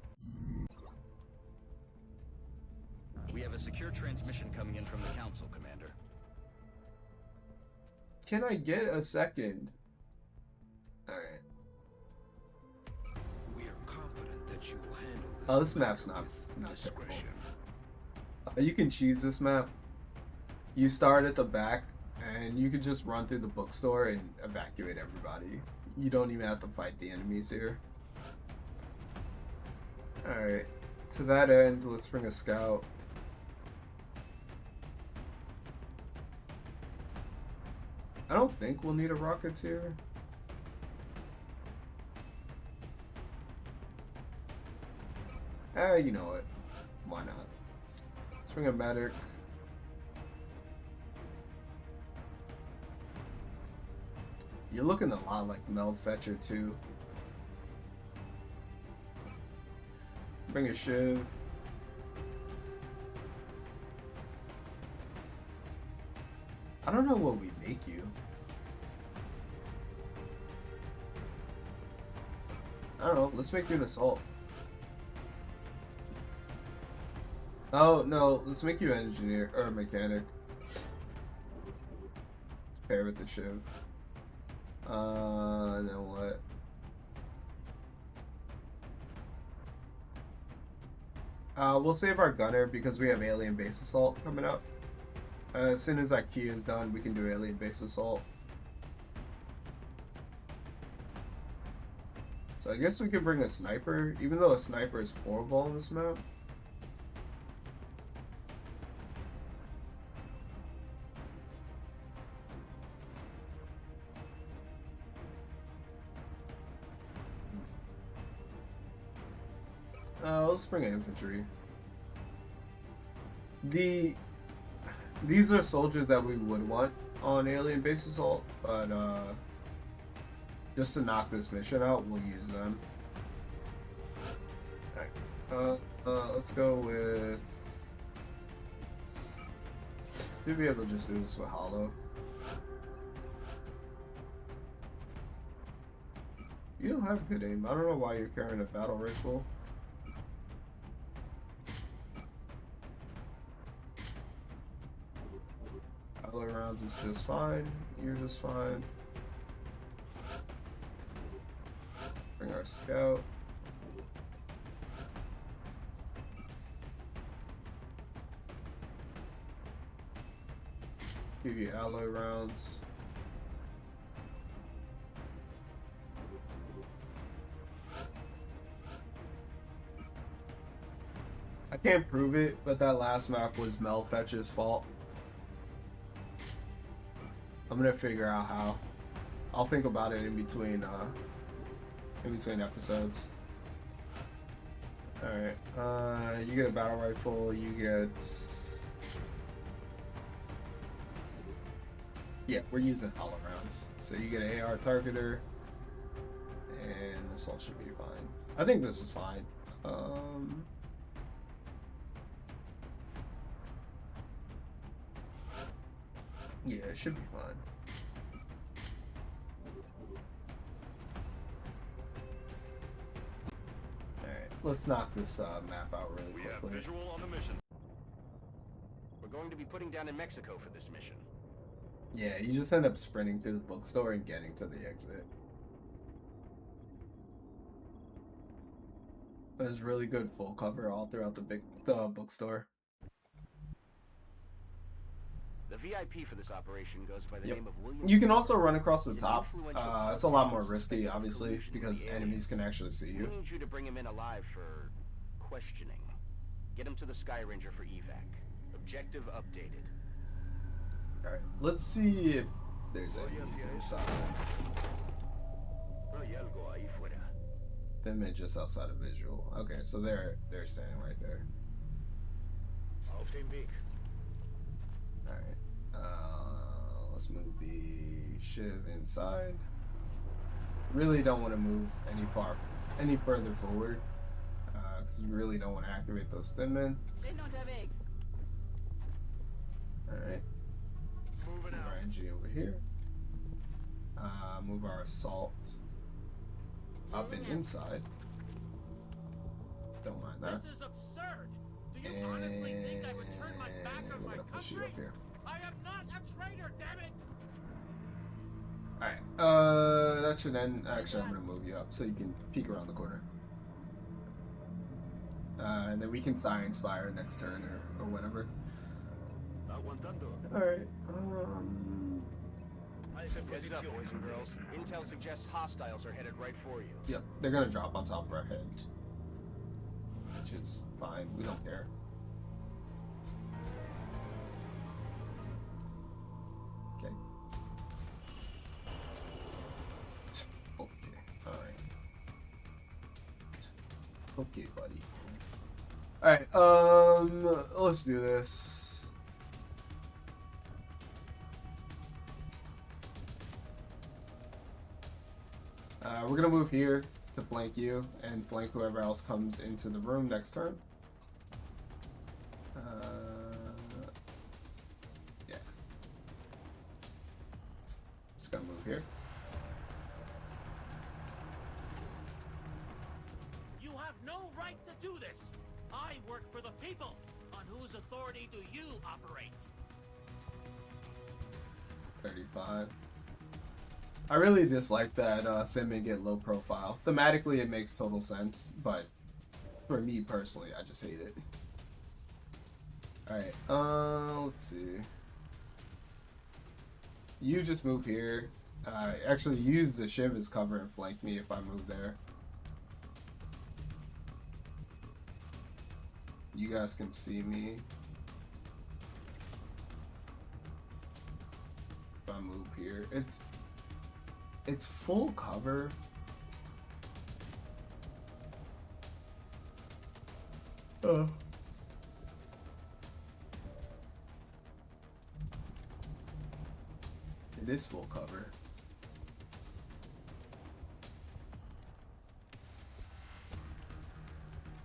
We have a secure transmission coming in from the Council, Commander. Can I get a second? Alright. We are confident that you will handle this. Oh, this map's matter not with terrible. discretion. You can choose this map. You start at the back and you can just run through the bookstore and evacuate everybody. You don't even have to fight the enemies here. Alright. To that end, let's bring a scout. I don't think we'll need a rocketeer. You know what? Why not? Let's bring a medic. You're looking a lot like Mel Fetcher too. Bring a shiv. I don't know what we make you. I don't know. Let's make you an assault. Oh no, let's make you an engineer or a mechanic. Pair with the shiv. Then what? We'll save our gunner because we have alien base assault coming up. As soon as that key is done, we can do alien base assault. So I guess we could bring a sniper, even though a sniper is horrible on this map. Let's bring in infantry. These are soldiers that we would want on alien base assault, but just to knock this mission out, we'll use them. Alright. Let's go with. We'll be able to just do this with Hollow. You don't have good aim. I don't know why you're carrying a battle rifle. Other rounds is just fine. You're just fine. Bring our scout. Give you alloy rounds. I can't prove it, but that last map was Mel Fetch's fault. I'm gonna figure out how. I'll think about it in between episodes. Alright, you get a battle rifle, you get... Yeah, we're using hollow rounds. So you get an AR targeter, and this all should be fine. I think this is fine. Yeah, it should be fine. Alright, let's knock this map out really We have quickly. visual on the mission. We're going to be putting down in Mexico for this mission. Yeah, you just end up sprinting through the bookstore and getting to the exit. There's really good full cover all throughout the bookstore. The VIP for this operation goes by the Yep. name of William. You can also run across the He's an top. influential It's a lot more politician risky, suspected of obviously, collusion with because the enemies aliens. can actually see We you. need you to bring him in alive for questioning. Get him to the Sky Ranger for evac. Objective updated. Alright, let's see if there's enemies inside. Them in just outside of visual. Okay, so they're standing right there. Alright. Let's move the Shiv inside. Really don't want to move any further forward. Because we really don't want to activate those thin men. They don't have eggs. Alright. Move our NG over here. Move our assault up and inside. Don't mind that. This is absurd. Do you honestly think I would turn my back on we're my gonna push you country? up here. I am not a traitor, damn it! Alright, that should end. Actually, I'm gonna move you up so you can peek around the corner. And then we can science fire next turn or whatever. Alright, Heads up, boys and girls. Intel suggests hostiles are headed right for you. yep, they're gonna drop on top of our head. Which is fine, we don't care. Okay. Okay, alright. Okay, buddy. Alright, let's do this. We're gonna move here to flank you and flank whoever else comes into the room next turn. Yeah. Just gonna move here. You have no right to do this. I work for the people. On whose authority do you operate? 35. I really dislike that Thin Men get low profile. Thematically, it makes total sense, but for me personally, I just hate it. Alright, let's see. You just move here. Actually, use the Shiv as cover and flank me if I move there. You guys can see me. If I move here, it's full cover. Oh. It is full cover.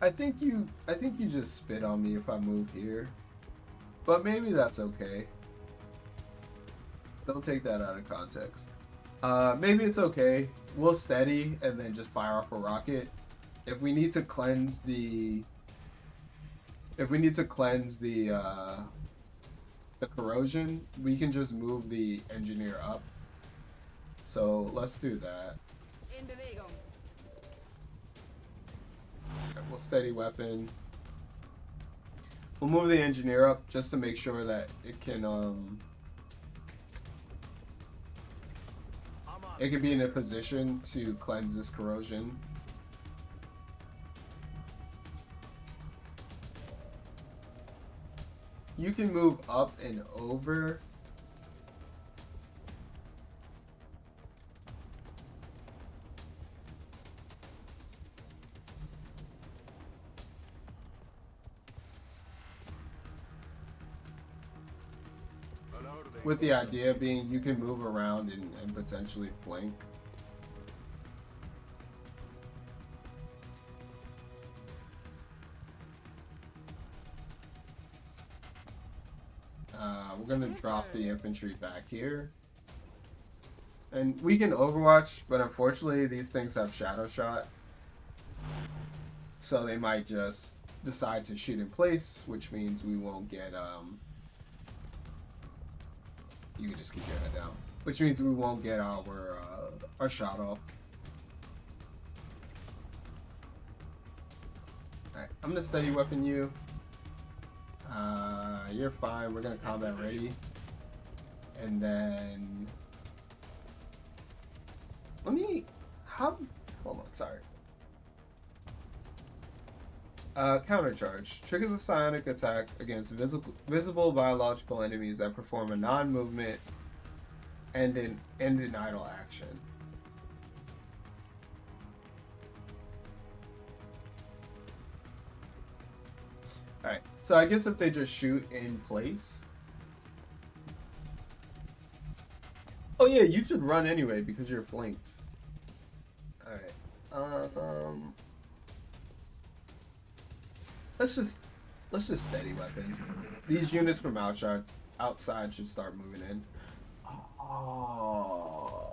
I think you just spit on me if I move here. But maybe that's okay. Don't take that out of context. Maybe it's okay. We'll steady and then just fire off a rocket. If we need to cleanse the corrosion, we can just move the engineer up. So let's do that. We'll steady weapon. We'll move the engineer up just to make sure that it can be in a position to cleanse this corrosion. You can move up and over. With the idea being you can move around and potentially flank. We're gonna drop the infantry back here. And we can overwatch, but unfortunately these things have shadow shot. So they might just decide to shoot in place, which means we won't get you can just keep your head down. Which means we won't get our shot off. Alright, I'm gonna steady weapon you. You're fine, we're gonna combat ready. And then hold on, sorry. Countercharge. Triggers a psionic attack against visible biological enemies that perform a non-movement and an idle action. Alright, so I guess if they just shoot in place. Oh yeah, you should run anyway because you're flanked. Alright. Let's just steady weapon. These units from outside should start moving in. Oh.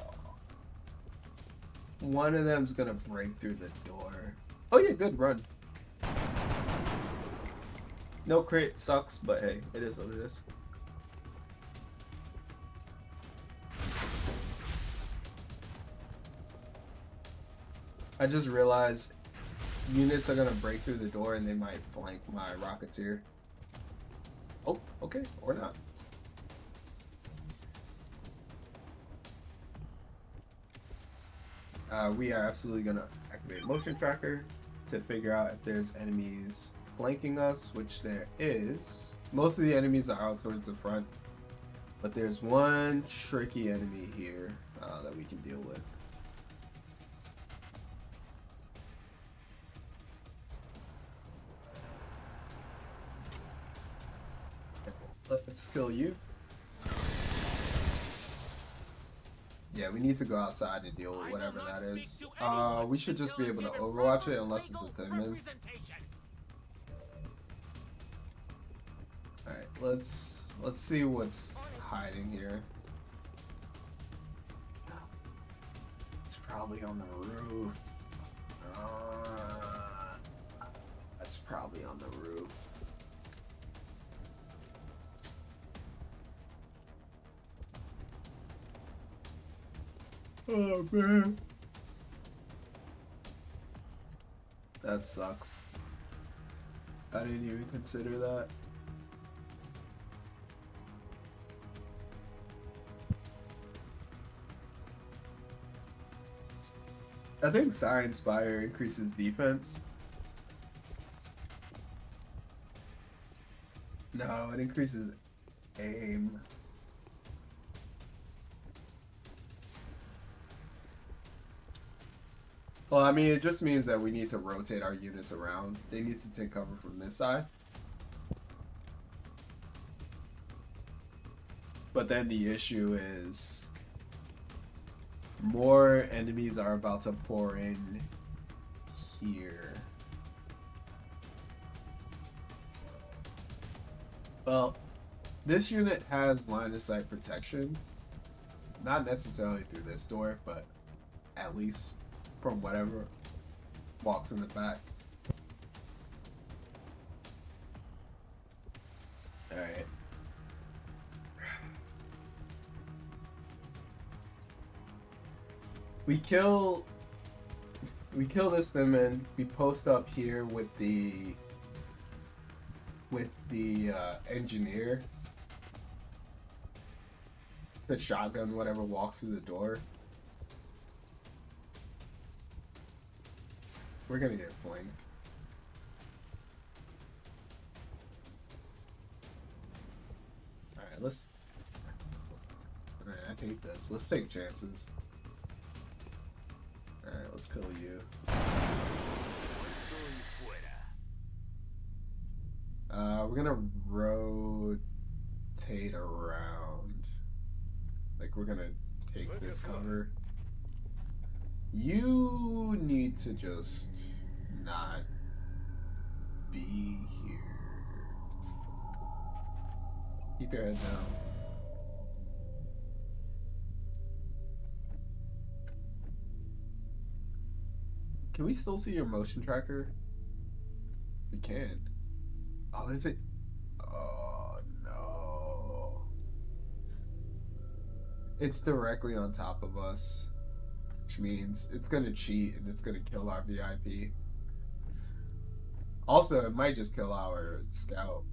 One of them's gonna break through the door. Oh yeah, good run. No crit sucks, but hey, it is what it is. I just realized units are gonna break through the door and they might flank my Rocketeer. Oh, okay, or not. We are absolutely gonna activate motion tracker to figure out if there's enemies flanking us, which there is. Most of the enemies are out towards the front, but there's one tricky enemy here that we can deal with. Let's kill you. Yeah, we need to go outside and deal with whatever that is. We should just be able to overwatch it unless it's a thin man. Alright, let's see what's hiding here. It's probably on the roof. That's probably on the roof. Oh man. That sucks. I didn't even consider that. I think Siren Spire increases defense. No, it increases aim. Well, I mean, it just means that we need to rotate our units around. They need to take cover from this side. But then the issue is more enemies are about to pour in here. Well, this unit has line of sight protection. Not necessarily through this door, but at least from whatever walks in the back. Alright. We kill this Thimmen. We post up here with the engineer. The shotgun, whatever walks through the door. We're gonna get flanked. Alright, let's... Alright, I hate this. Let's take chances. Alright, let's kill you. We're gonna rotate around. Like, we're gonna take this cover. You need to just not be here. Keep your head down. Can we still see your motion tracker? We can. Oh, is it? Oh, no. It's directly on top of us. Which means it's gonna cheat and it's gonna kill our VIP. Also, it might just kill our scout.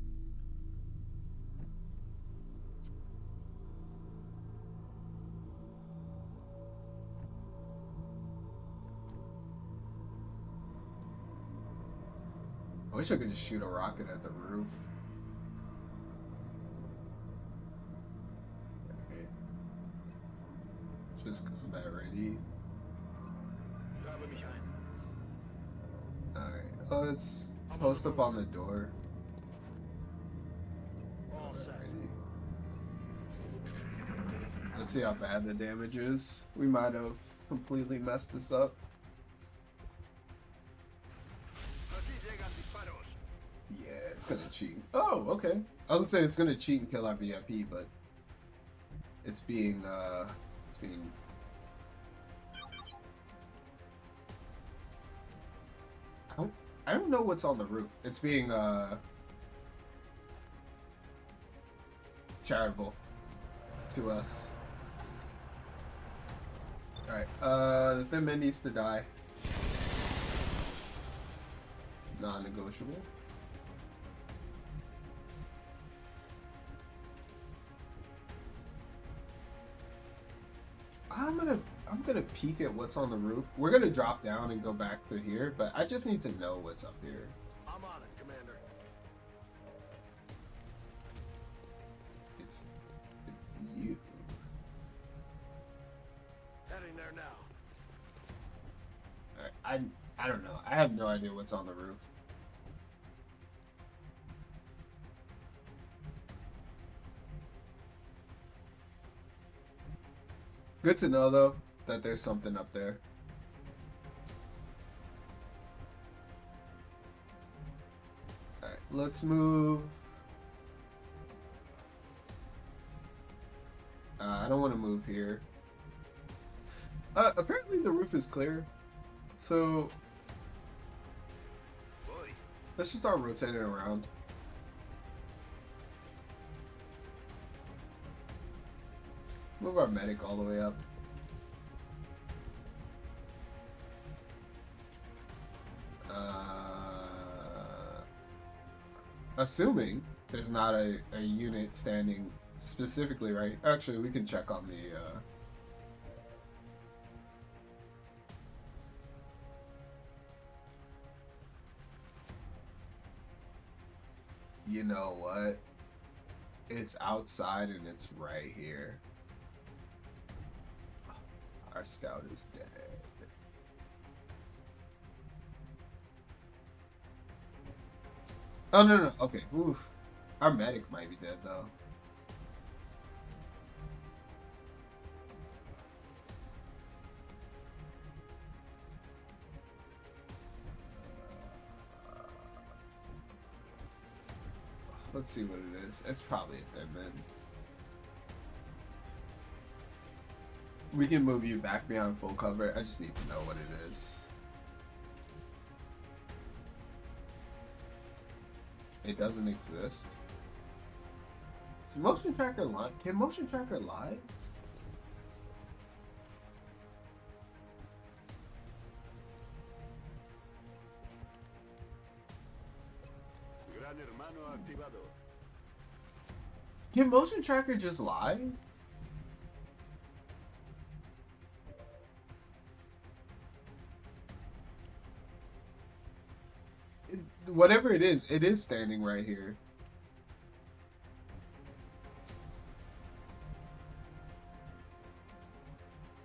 I wish I could just shoot a rocket at the roof. Okay. Just combat ready. Alright, let's post up on the door. Alrighty. Let's see how bad the damage is. We might have completely messed this up. Yeah, it's gonna cheat. Oh, okay. I was gonna say it's gonna cheat and kill our VIP, but it's being I don't know what's on the roof. It's being charitable to us. Alright, the Thin Man needs to die. Non-negotiable. I'm gonna peek at what's on the roof. We're gonna drop down and go back to here, but I just need to know what's up here. I'm on it, Commander. It's you. Heading there now. Alright, I don't know. I have no idea what's on the roof. Good to know though that there's something up there. Alright, let's move. I don't want to move here. Apparently the roof is clear. So let's just start rotating around. Move our medic all the way up. Assuming there's not a unit standing specifically right. Actually, we can check on the you know what? It's outside and it's right here. Our scout is dead. Oh, no, no. Okay. Oof. Our medic might be dead, though. Let's see what it is. It's probably a dead man. We can move you back beyond full cover. I just need to know what it is. It doesn't exist. Is motion tracker lie? Can motion tracker lie? Gran hermano activado. Can motion tracker just lie? Whatever it is standing right here.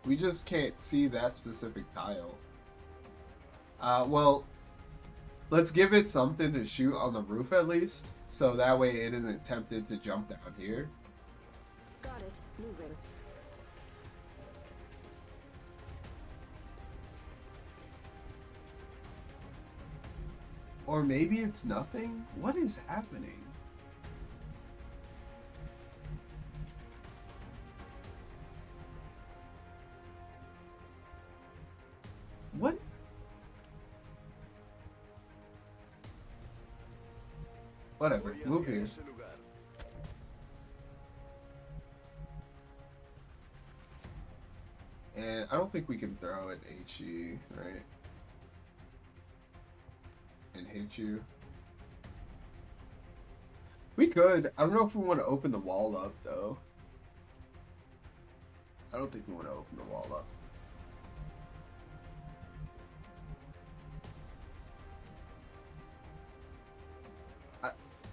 We just can't see that specific tile. Well, let's give it something to shoot on the roof at least, so that way it isn't tempted to jump down here. Got it. Moving. Or maybe it's nothing? What is happening? What? Whatever, move here. And I don't think we can throw at HE, right? And hit you. We could. I don't know if we want to open the wall up, though. I don't think we want to open the wall up.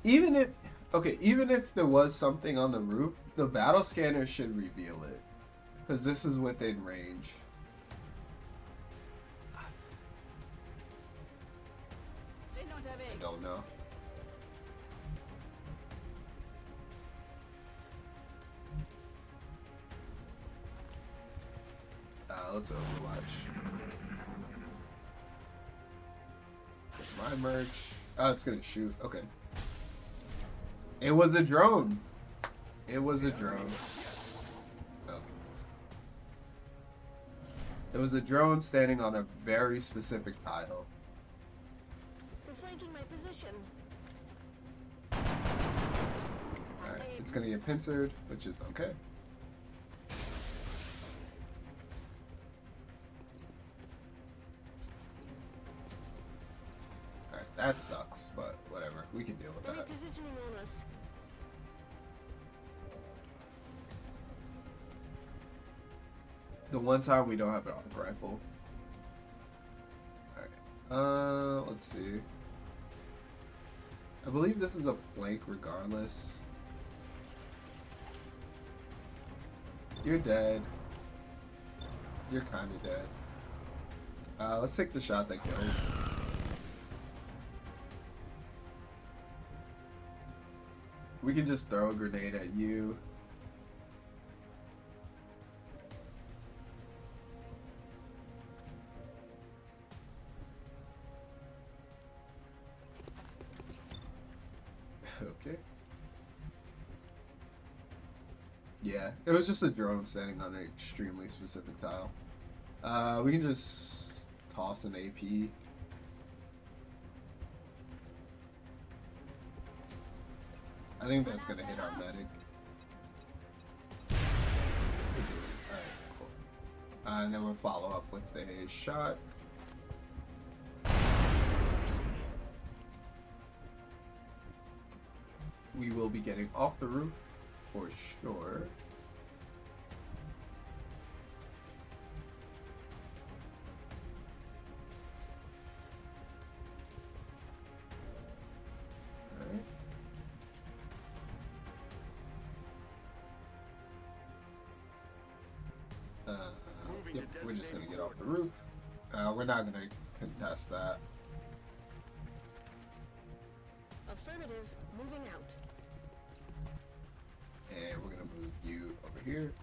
Even if, okay, even if there was something on the roof, the battle scanner should reveal it. Because this is within range. I don't know. Let's Overwatch. Get my merch. Oh, it's gonna shoot. Okay. It was a drone. It was a drone. Oh. It was a drone standing on a very specific tile. They're flanking my position. Alright, it's gonna get pincered, which is okay. Alright, that sucks, but whatever. We can deal with They're that. repositioning on us. The one time we don't have an arc rifle. Alright. Let's see. I believe this is a flank regardless. You're dead. You're kinda dead. Let's take the shot that kills. We can just throw a grenade at you. Okay. Yeah, it was just a drone standing on an extremely specific tile. We can just toss an AP. I think that's gonna hit our medic. Alright, cool. And then we'll follow up with a shot. We will be getting off the roof for sure. Alright. Yep, we're just gonna get off the roof. We're not gonna contest that. A Affirmative. Moving out. And we're gonna move you over here.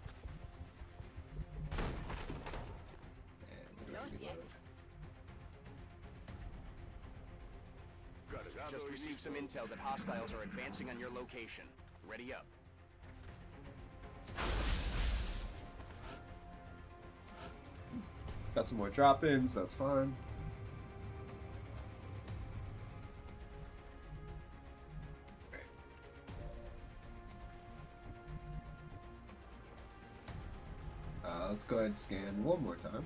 And we're gonna reload. Just received some intel that hostiles are advancing on your location. Ready up. Got some more drop-ins, that's fine. Let's go ahead and scan one more time.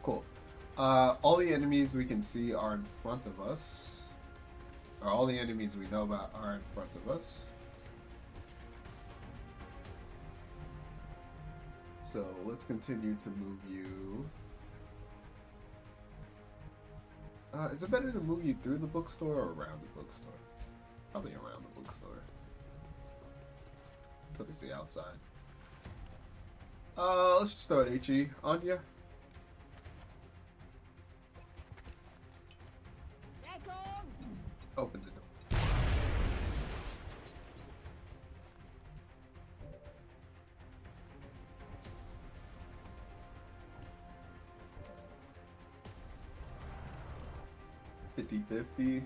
Cool. All the enemies we can see are in front of us. Or all the enemies we know about are in front of us. So let's continue to move you. Is it better to move you through the bookstore or around the bookstore? Probably around the bookstore. Towards the outside. Let's just throw an HE on you. Open the door. $50-50.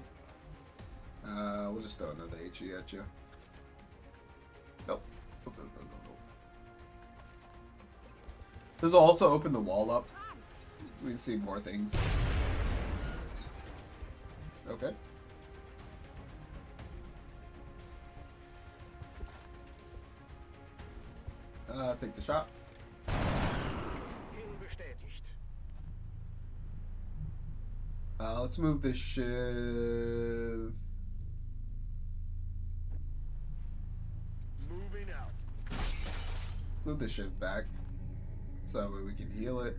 We'll just throw another HE at you. Nope. No. This will also open the wall up. We can see more things. Okay. Take the shot. Let's move this shiv. Moving out. Move the shiv back so that way we can heal it.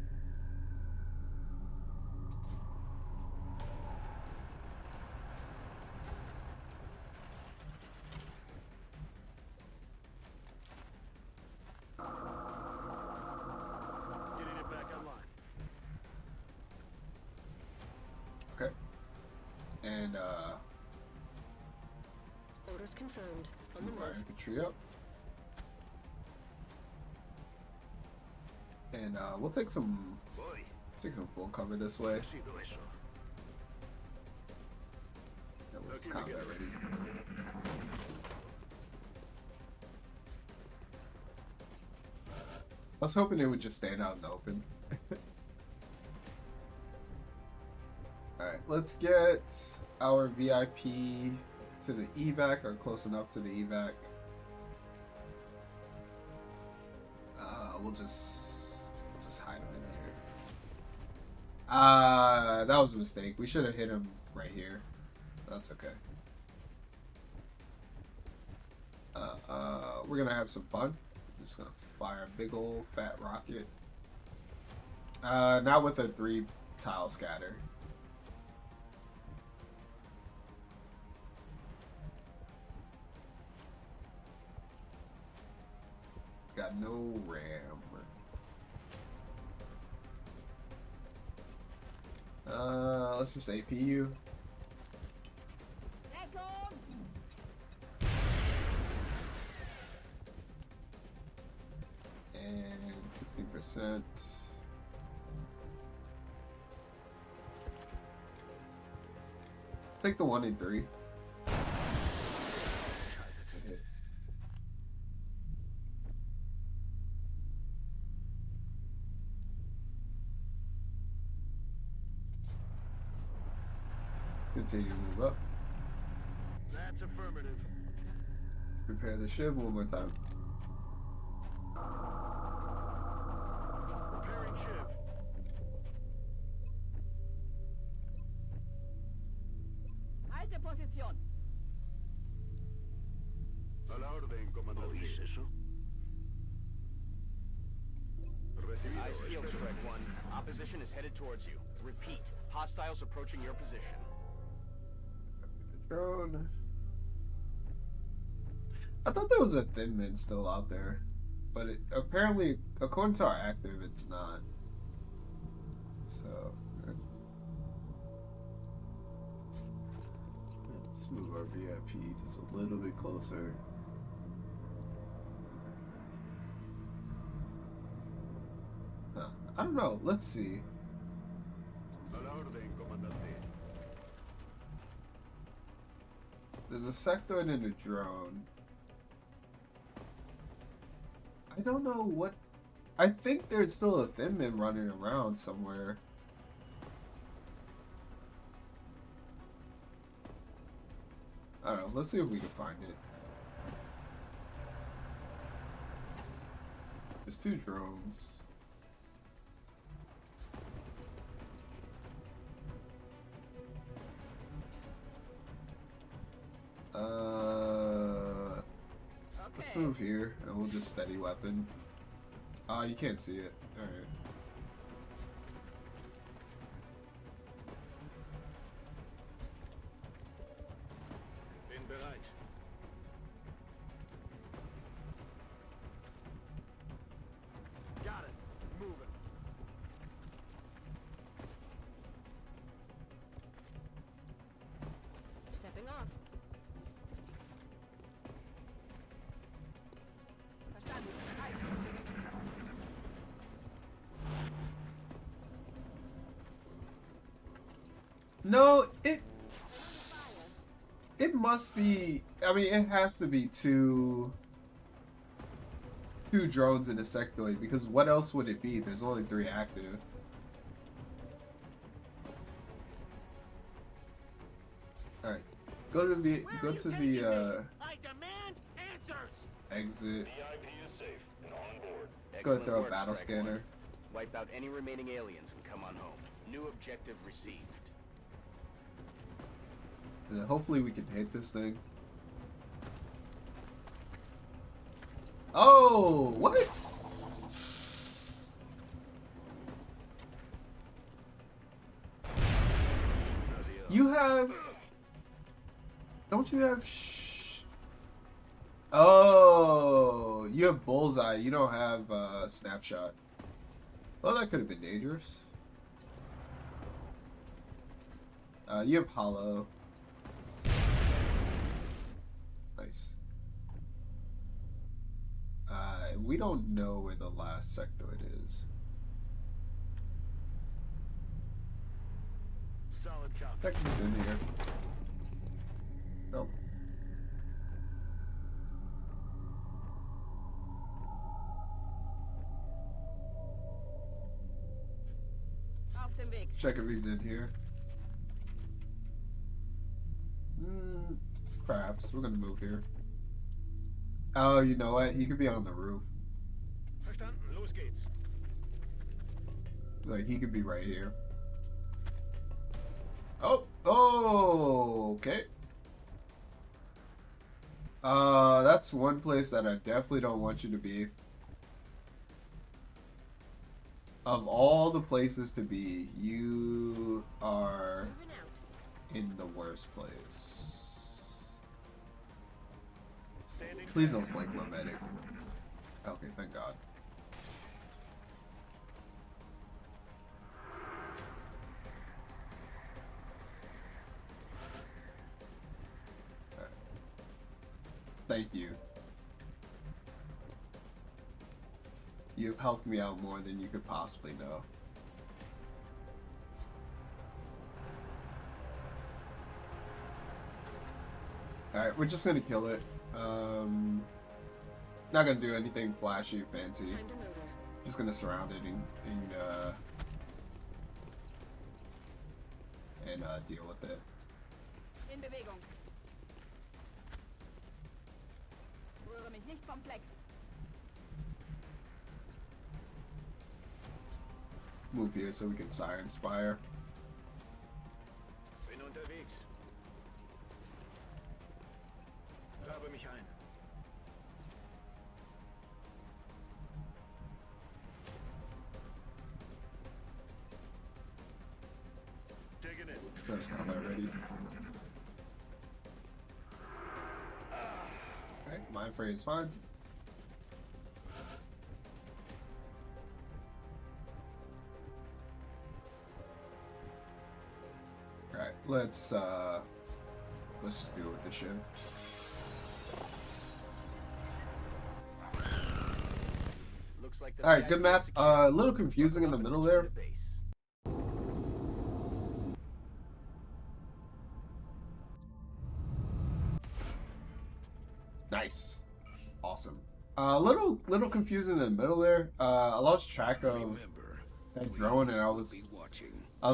Getting it back online. Okay. And Orders confirmed. On the move our move. infantry up. And we'll take some full cover this way. That was combat ready. I was hoping it would just stand out in the open. Alright, let's get our VIP to the evac, or close enough to the evac. We'll just hide him in here. That was a mistake. We should have hit him right here. That's okay. We're gonna have some fun. I'm just gonna fire a big old fat rocket. Not with a 3 tile scatter. Got no ram. Let's just AP you. And 60%. Let's take the 1 and 3. Continue to move up. That's affirmative. Prepare the shiv one more time. Preparing shiv. Alte Position. A la orden, comandante. Eso? Eyes peeled, Strike 1. Opposition is headed towards you. Repeat. Hostiles approaching your position. Drone. I thought there was a thin mid still out there, but it, apparently, according to our active, it's not. So, Let's move our VIP just a little bit closer. Huh. I don't know. Let's see. There's a sectoid and a drone. I don't know what... I think there's still a Thin Man running around somewhere. I don't know. Let's see if we can find it. There's 2 drones. Let's move here, and we'll just steady weapon. You can't see it. Alright. Bin bereit. Got it. Moving. Stepping off. No, it must be. I mean, it has to be two drones in a sectoid, because what else would it be? There's only 3 active. All right, go to the I demand answers. exit. VIP is safe and on board. Go Excellent throw a work, battle Strike One. scanner. Wipe out any remaining aliens and come on home. New objective received. And then hopefully we can hit this thing. Oh, what? You have... Don't you have... Oh, you have bullseye. You don't have snapshot. Well, that could have been dangerous. You have hollow. Nice. We don't know where the last sectoid is. Solid copy. Check this in here. Nope. Auf dem Weg. Check if he's in here. Perhaps. We're gonna move here. Oh, you know what? He could be on the roof. Verstanden, los geht's. Like, he could be right here. Oh, okay. That's one place that I definitely don't want you to be. Of all the places to be, you are Moving out. in the worst place. Standing. Please don't flank my medic. Okay, thank God. Alright. Thank you. You've helped me out more than you could possibly know. Alright, we're just gonna kill it. Not gonna do anything flashy, fancy. Time to motor. Just gonna surround it and deal with it. In Bewegung. Rühre mich nicht vom Fleck. Move here so we can siren spire. Bin unterwegs. Grabe mich ein. Taking it. That's not ready. Alright, mind frame is fine. Alright, let's let's just deal with this shit. Looks like the All right, bag good is map. secure. A little confusing in the middle there. To base. Nice, awesome. A little confusing in the middle there. I lost track of Remember, that drone, and I was be watching.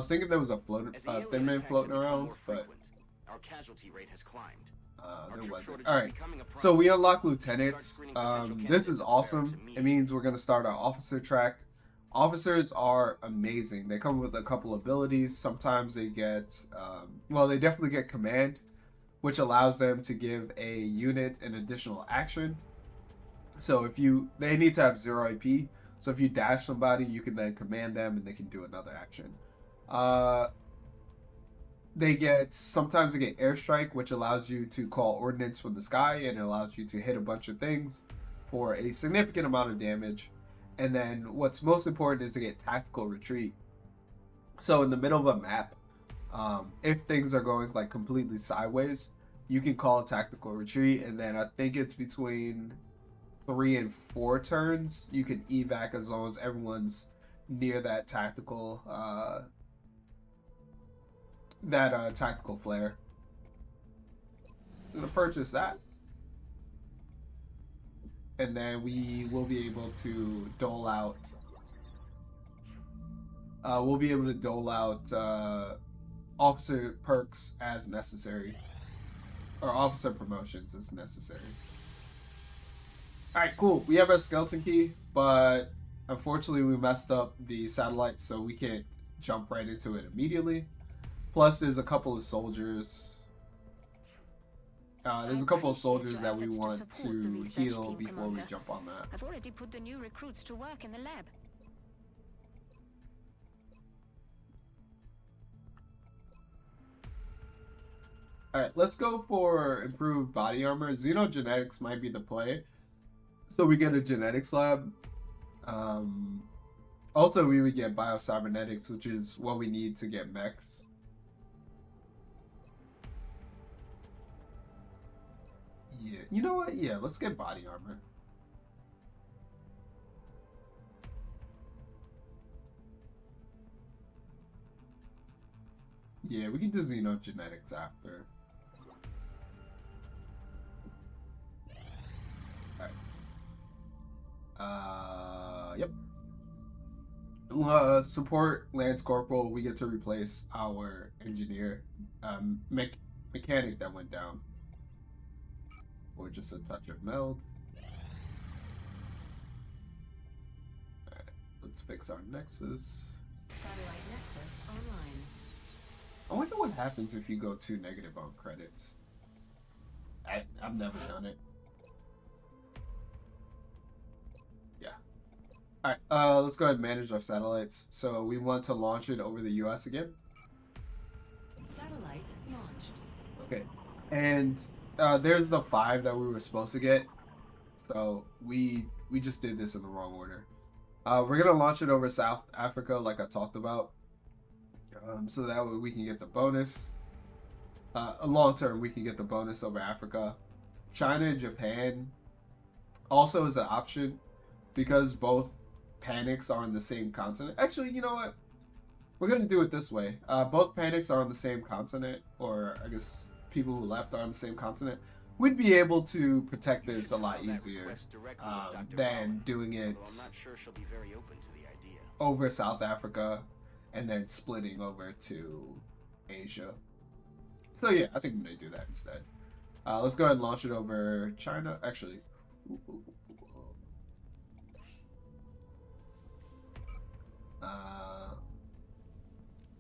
thinking there was a float, As the alien thin man attacks floating have become around, more but frequent, our casualty rate has climbed. Our there troop wasn't. shortage All is right, becoming a problem. so we unlock Start lieutenants. screening potential This candidates is at the awesome. barracks It immediately. means we're gonna start our officer track. Officers are amazing. They come with a couple abilities. Sometimes they get, well, they definitely get command, which allows them to give a unit an additional action. So if they need to have 0 AP. So if you dash somebody, you can then command them and they can do another action. Sometimes they get airstrike, which allows you to call ordnance from the sky, and it allows you to hit a bunch of things for a significant amount of damage. And then what's most important is to get tactical retreat. So in the middle of a map, if things are going like completely sideways, you can call a tactical retreat, and then I think it's between 3 and 4 turns you can evac as long as everyone's near that tactical tactical flare. I'm gonna purchase that, and then we will be able to dole out officer perks as necessary, or officer promotions as necessary. Alright, cool. We have our skeleton key, but unfortunately we messed up the satellite, so we can't jump right into it immediately. Plus, there's a couple of soldiers. There's a couple of soldiers that we want to heal before we jump on that. I've already put the new recruits to work in the lab. Alright, let's go for improved body armor. Xenogenetics might be the play. So we get a genetics lab. Also, we would get biocybernetics, which is what we need to get mechs. Yeah, you know what? Yeah, let's get body armor. Yeah, we can do xenogenetics after. Yep. Support Lance Corporal, we get to replace our engineer, mechanic that went down. Or just a touch of meld. Alright, let's fix our Nexus. Satellite Nexus online. I wonder what happens if you go too negative on credits. I've never done it. Alright, let's go ahead and manage our satellites. So we want to launch it over the US again. Satellite launched. Okay. And there's the 5 that we were supposed to get. So we just did this in the wrong order. We're gonna launch it over South Africa like I talked about. So that way we can get the bonus. Long term we can get the bonus over Africa. China and Japan also is an option because both panics are on the same continent. Actually, you know what? We're gonna do it this way. Both panics are on the same continent, or I guess people who left are on the same continent. We'd be able to protect this a lot easier than doing it over South Africa and then splitting over to Asia. So yeah, I think I'm gonna do that instead. Let's go ahead and launch it over China. Actually,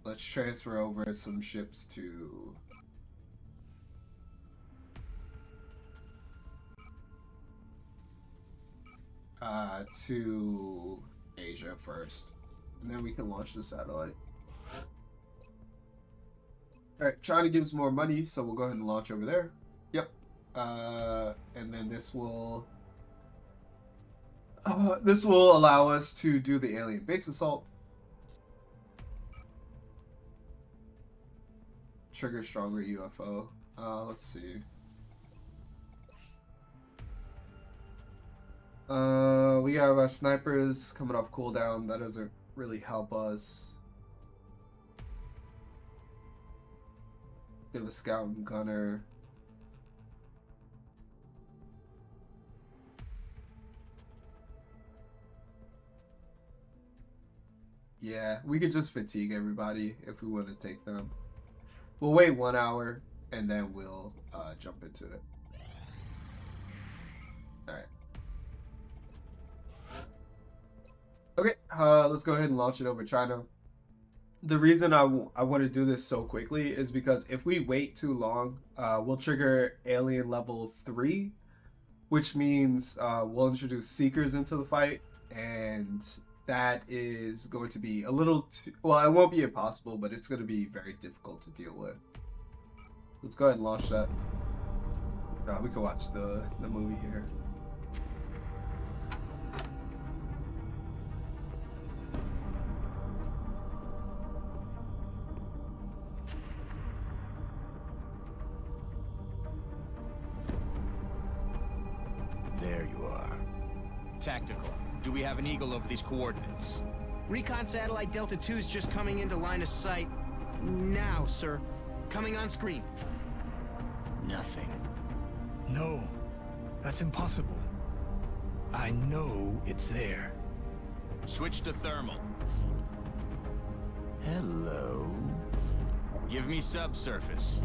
let's transfer over some ships to Asia first, and then we can launch the satellite. Alright, China gives more money, so we'll go ahead and launch over there. Yep. And then this will allow us to do the alien base assault. Trigger stronger UFO. Let's see. We got our snipers coming off cooldown. That doesn't really help us. We have a scout and gunner. Yeah, we could just fatigue everybody if we want to take them. We'll wait 1 hour and then we'll jump into it. Alright. Okay, let's go ahead and launch it over China. The reason I want to do this so quickly is because if we wait too long, we'll trigger alien level 3, which means we'll introduce seekers into the fight, and that is going to be a little well, it won't be impossible, but it's going to be very difficult to deal with. Let's go ahead and launch that. We can watch the movie here. There you are. Tactical. Do we have an eagle over these coordinates? Recon satellite Delta 2 is just coming into line of sight. Now, sir. Coming on screen. Nothing. No, that's impossible. I know it's there. Switch to thermal. Hello. Give me subsurface.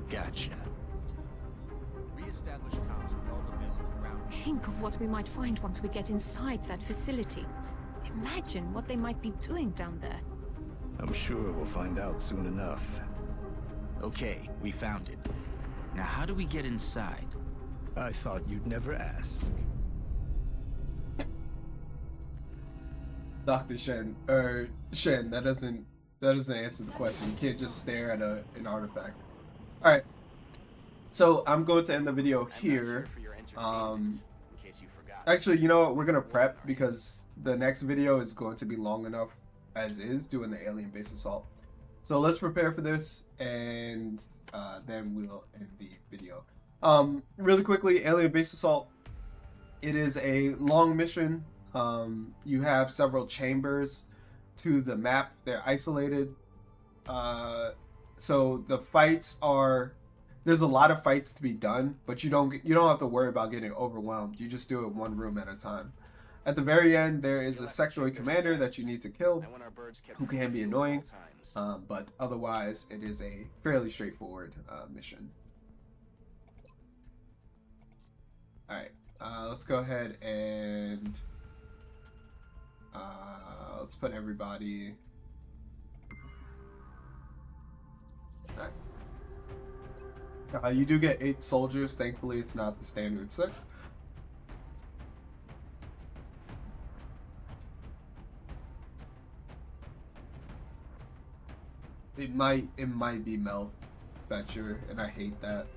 Gotcha. Reestablish comms with all available ground. Think of what we might find once we get inside that facility. Imagine what they might be doing down there. I'm sure we'll find out soon enough. Okay, we found it. Now how do we get inside? I thought you'd never ask. Dr. Shen, that doesn't answer the question. You can't just stare at an artifact. All right, so I'm going to end the video here. Actually, you know what? We're gonna prep because the next video is going to be long enough as is, doing the alien base assault. So let's prepare for this, and then we'll end the video. Really quickly, alien base assault. It is a long mission. You have several chambers to the map. They're isolated. So the fights are, there's a lot of fights to be done, but you don't have to worry about getting overwhelmed. You just do it one room at a time. At the very end, there is a sectoid commander that you need to kill, who can be annoying, but otherwise it is a fairly straightforward mission. Alright, let's go ahead and let's put everybody. Alright. You do get 8 soldiers. Thankfully, it's not the standard 6. It might be Mel Fetcher, and I hate that.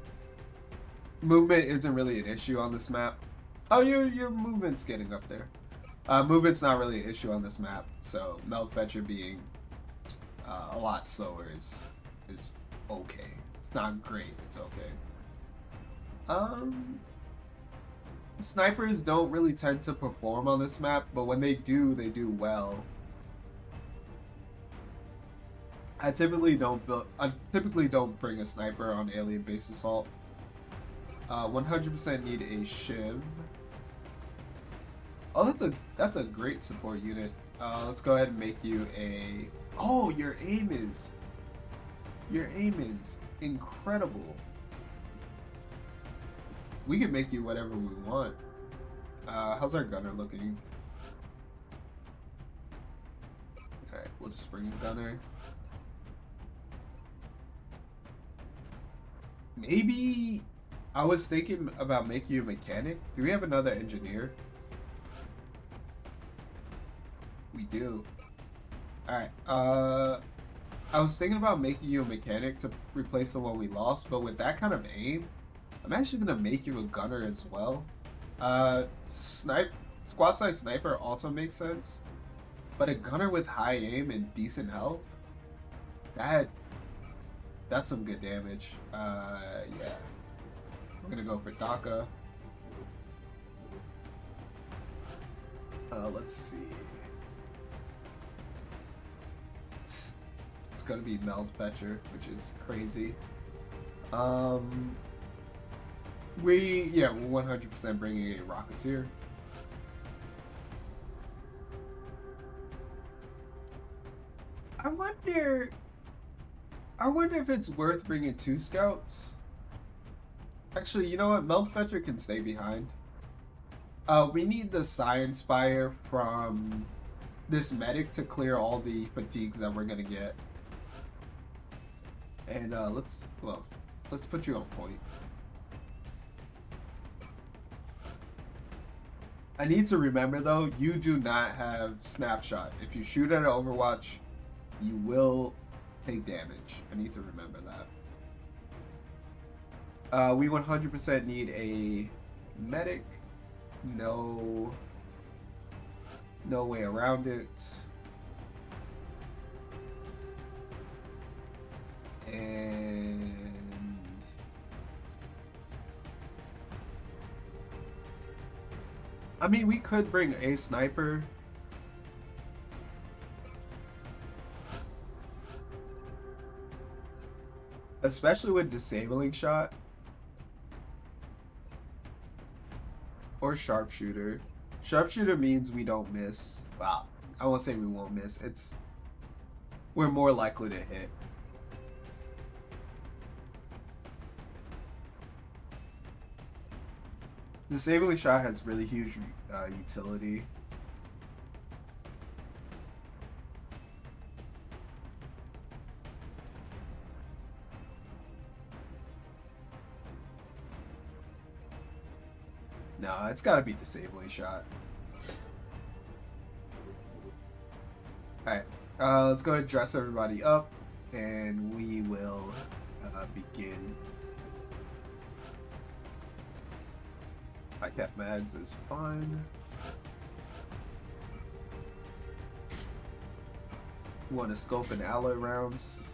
Movement isn't really an issue on this map. Oh, your movement's getting up there. Movement's not really an issue on this map, so Mel Fetcher being a lot slower is okay. It's not great, it's okay. Snipers don't really tend to perform on this map, but when they do well. I typically don't bring a sniper on alien base assault. 100% need a shiv. Oh, that's a great support unit. Let's go ahead and make you a. Oh, your aim is incredible. We can make you whatever we want. How's our gunner looking? Alright, we'll just bring a gunner. Maybe I was thinking about making you a mechanic. Do we have another engineer? We do. Alright, I was thinking about making you a mechanic to replace the one we lost, but with that kind of aim, I'm actually gonna make you a gunner as well. Squad size sniper also makes sense, but a gunner with high aim and decent health, That's some good damage. Yeah. We're gonna go for DACA. Let's see. It's gonna be Meld Fetcher, which is crazy. We're 100% bringing a Rocketeer. I wonder if it's worth bringing 2 scouts. Actually, you know what? Meld Fetcher can stay behind. We need the Science Spire from this medic to clear all the fatigues that we're gonna get. And let's put you on point. I need to remember though, you do not have snapshot. If you shoot at an Overwatch, you will take damage. I need to remember that. We 100% need a medic. No way around it. And I mean, we could bring a sniper. Especially with disabling shot. Or sharpshooter. Sharpshooter means we don't miss. Well, I won't say we won't miss. We're more likely to hit. Disabling shot has really huge utility. No, it's gotta be disabling shot. Alright, let's go ahead and dress everybody up, and we will begin. High cap mags is fine. We want to scope and alloy rounds.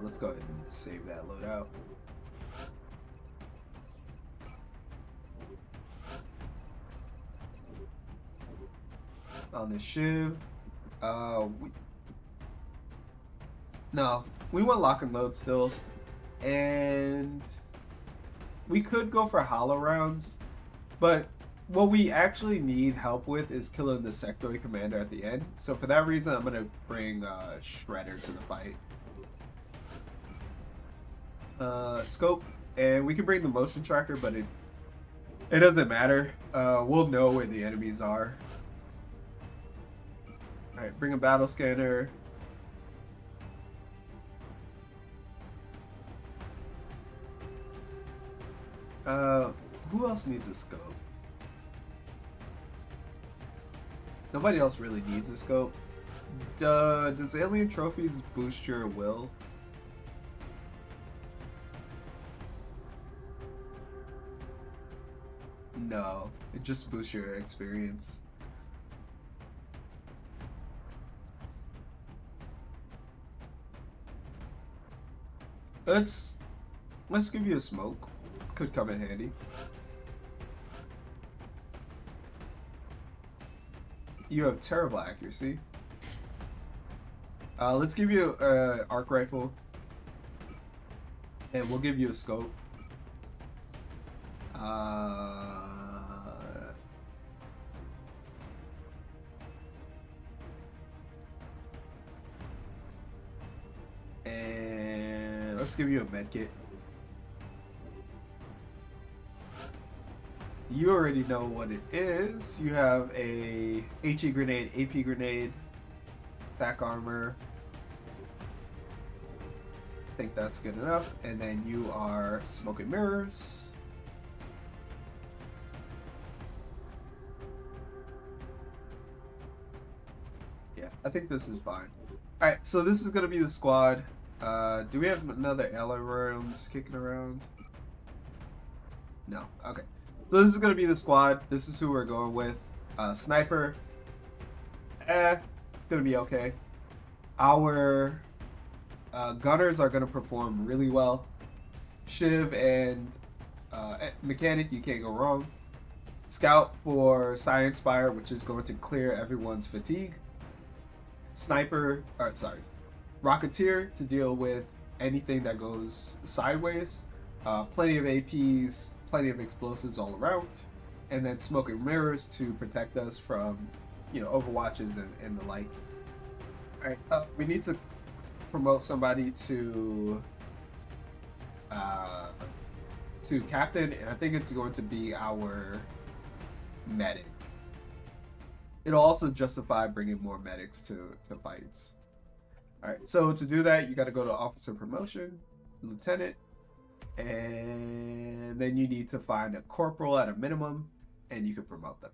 Let's go ahead and save that loadout. On the Shiv, we want lock and load still. And we could go for hollow rounds, but what we actually need help with is killing the sectoid commander at the end. So for that reason, I'm gonna bring Shredder to the fight. Scope, and we can bring the motion tracker, but it doesn't matter. We'll know where the enemies are. All right, bring a battle scanner. Who else needs a scope? Nobody else really needs a scope. Does alien trophies boost your will? No, it just boosts your experience. Let's give you a smoke. Could come in handy. You have terrible accuracy. Let's give you an arc rifle, and we'll give you a scope. And let's give you a med kit. You already know what it is. You have a HE grenade, AP grenade, attack armor. I think that's good enough. And then you are smoke and mirrors. Yeah, I think this is fine. Alright, so this is going to be the squad. Do we have another alloy rounds kicking around? No. Okay. So this is going to be the squad. This is who we're going with. Sniper. gonna be okay. Our gunners are gonna perform really well. Shiv and mechanic, you can't go wrong. Scout for Science Fire, which is going to clear everyone's fatigue. Sniper, Rocketeer to deal with anything that goes sideways. Plenty of APs, plenty of explosives all around. And then Smoking Mirrors to protect us from, Overwatches and the like. Alright, we need to promote somebody to captain, and I think it's going to be our medic. It'll also justify bringing more medics to fights. Alright, so to do that, you got to go to officer promotion, lieutenant, and then you need to find a corporal at a minimum, and you can promote them.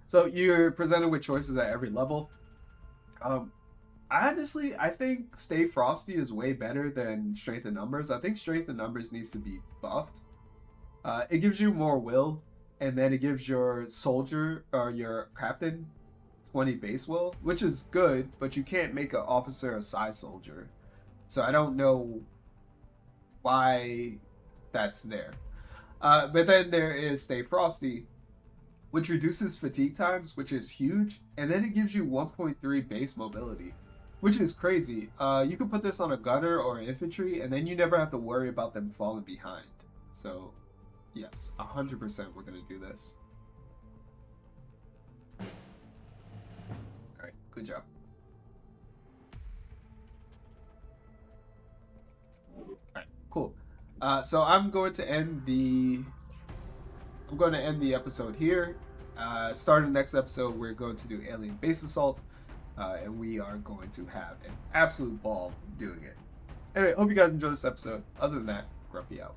So you're presented with choices at every level. Honestly, I think Stay Frosty is way better than Strength in Numbers. I think Strength in Numbers needs to be buffed. It gives you more will, and then it gives your soldier or your captain 20 base will, which is good, but you can't make an officer a side soldier. So I don't know why that's there. But then there is Stay Frosty, which reduces fatigue times, which is huge, and then it gives you 1.3 base mobility, which is crazy. You can put this on a gunner or infantry, and then you never have to worry about them falling behind. So, yes, 100% we're going to do this. Alright, good job. Alright, cool. So I'm going to end the episode here. Starting the next episode, we're going to do Alien Base Assault, and we are going to have an absolute ball doing it. Anyway, hope you guys enjoyed this episode. Other than that, Grumpy out.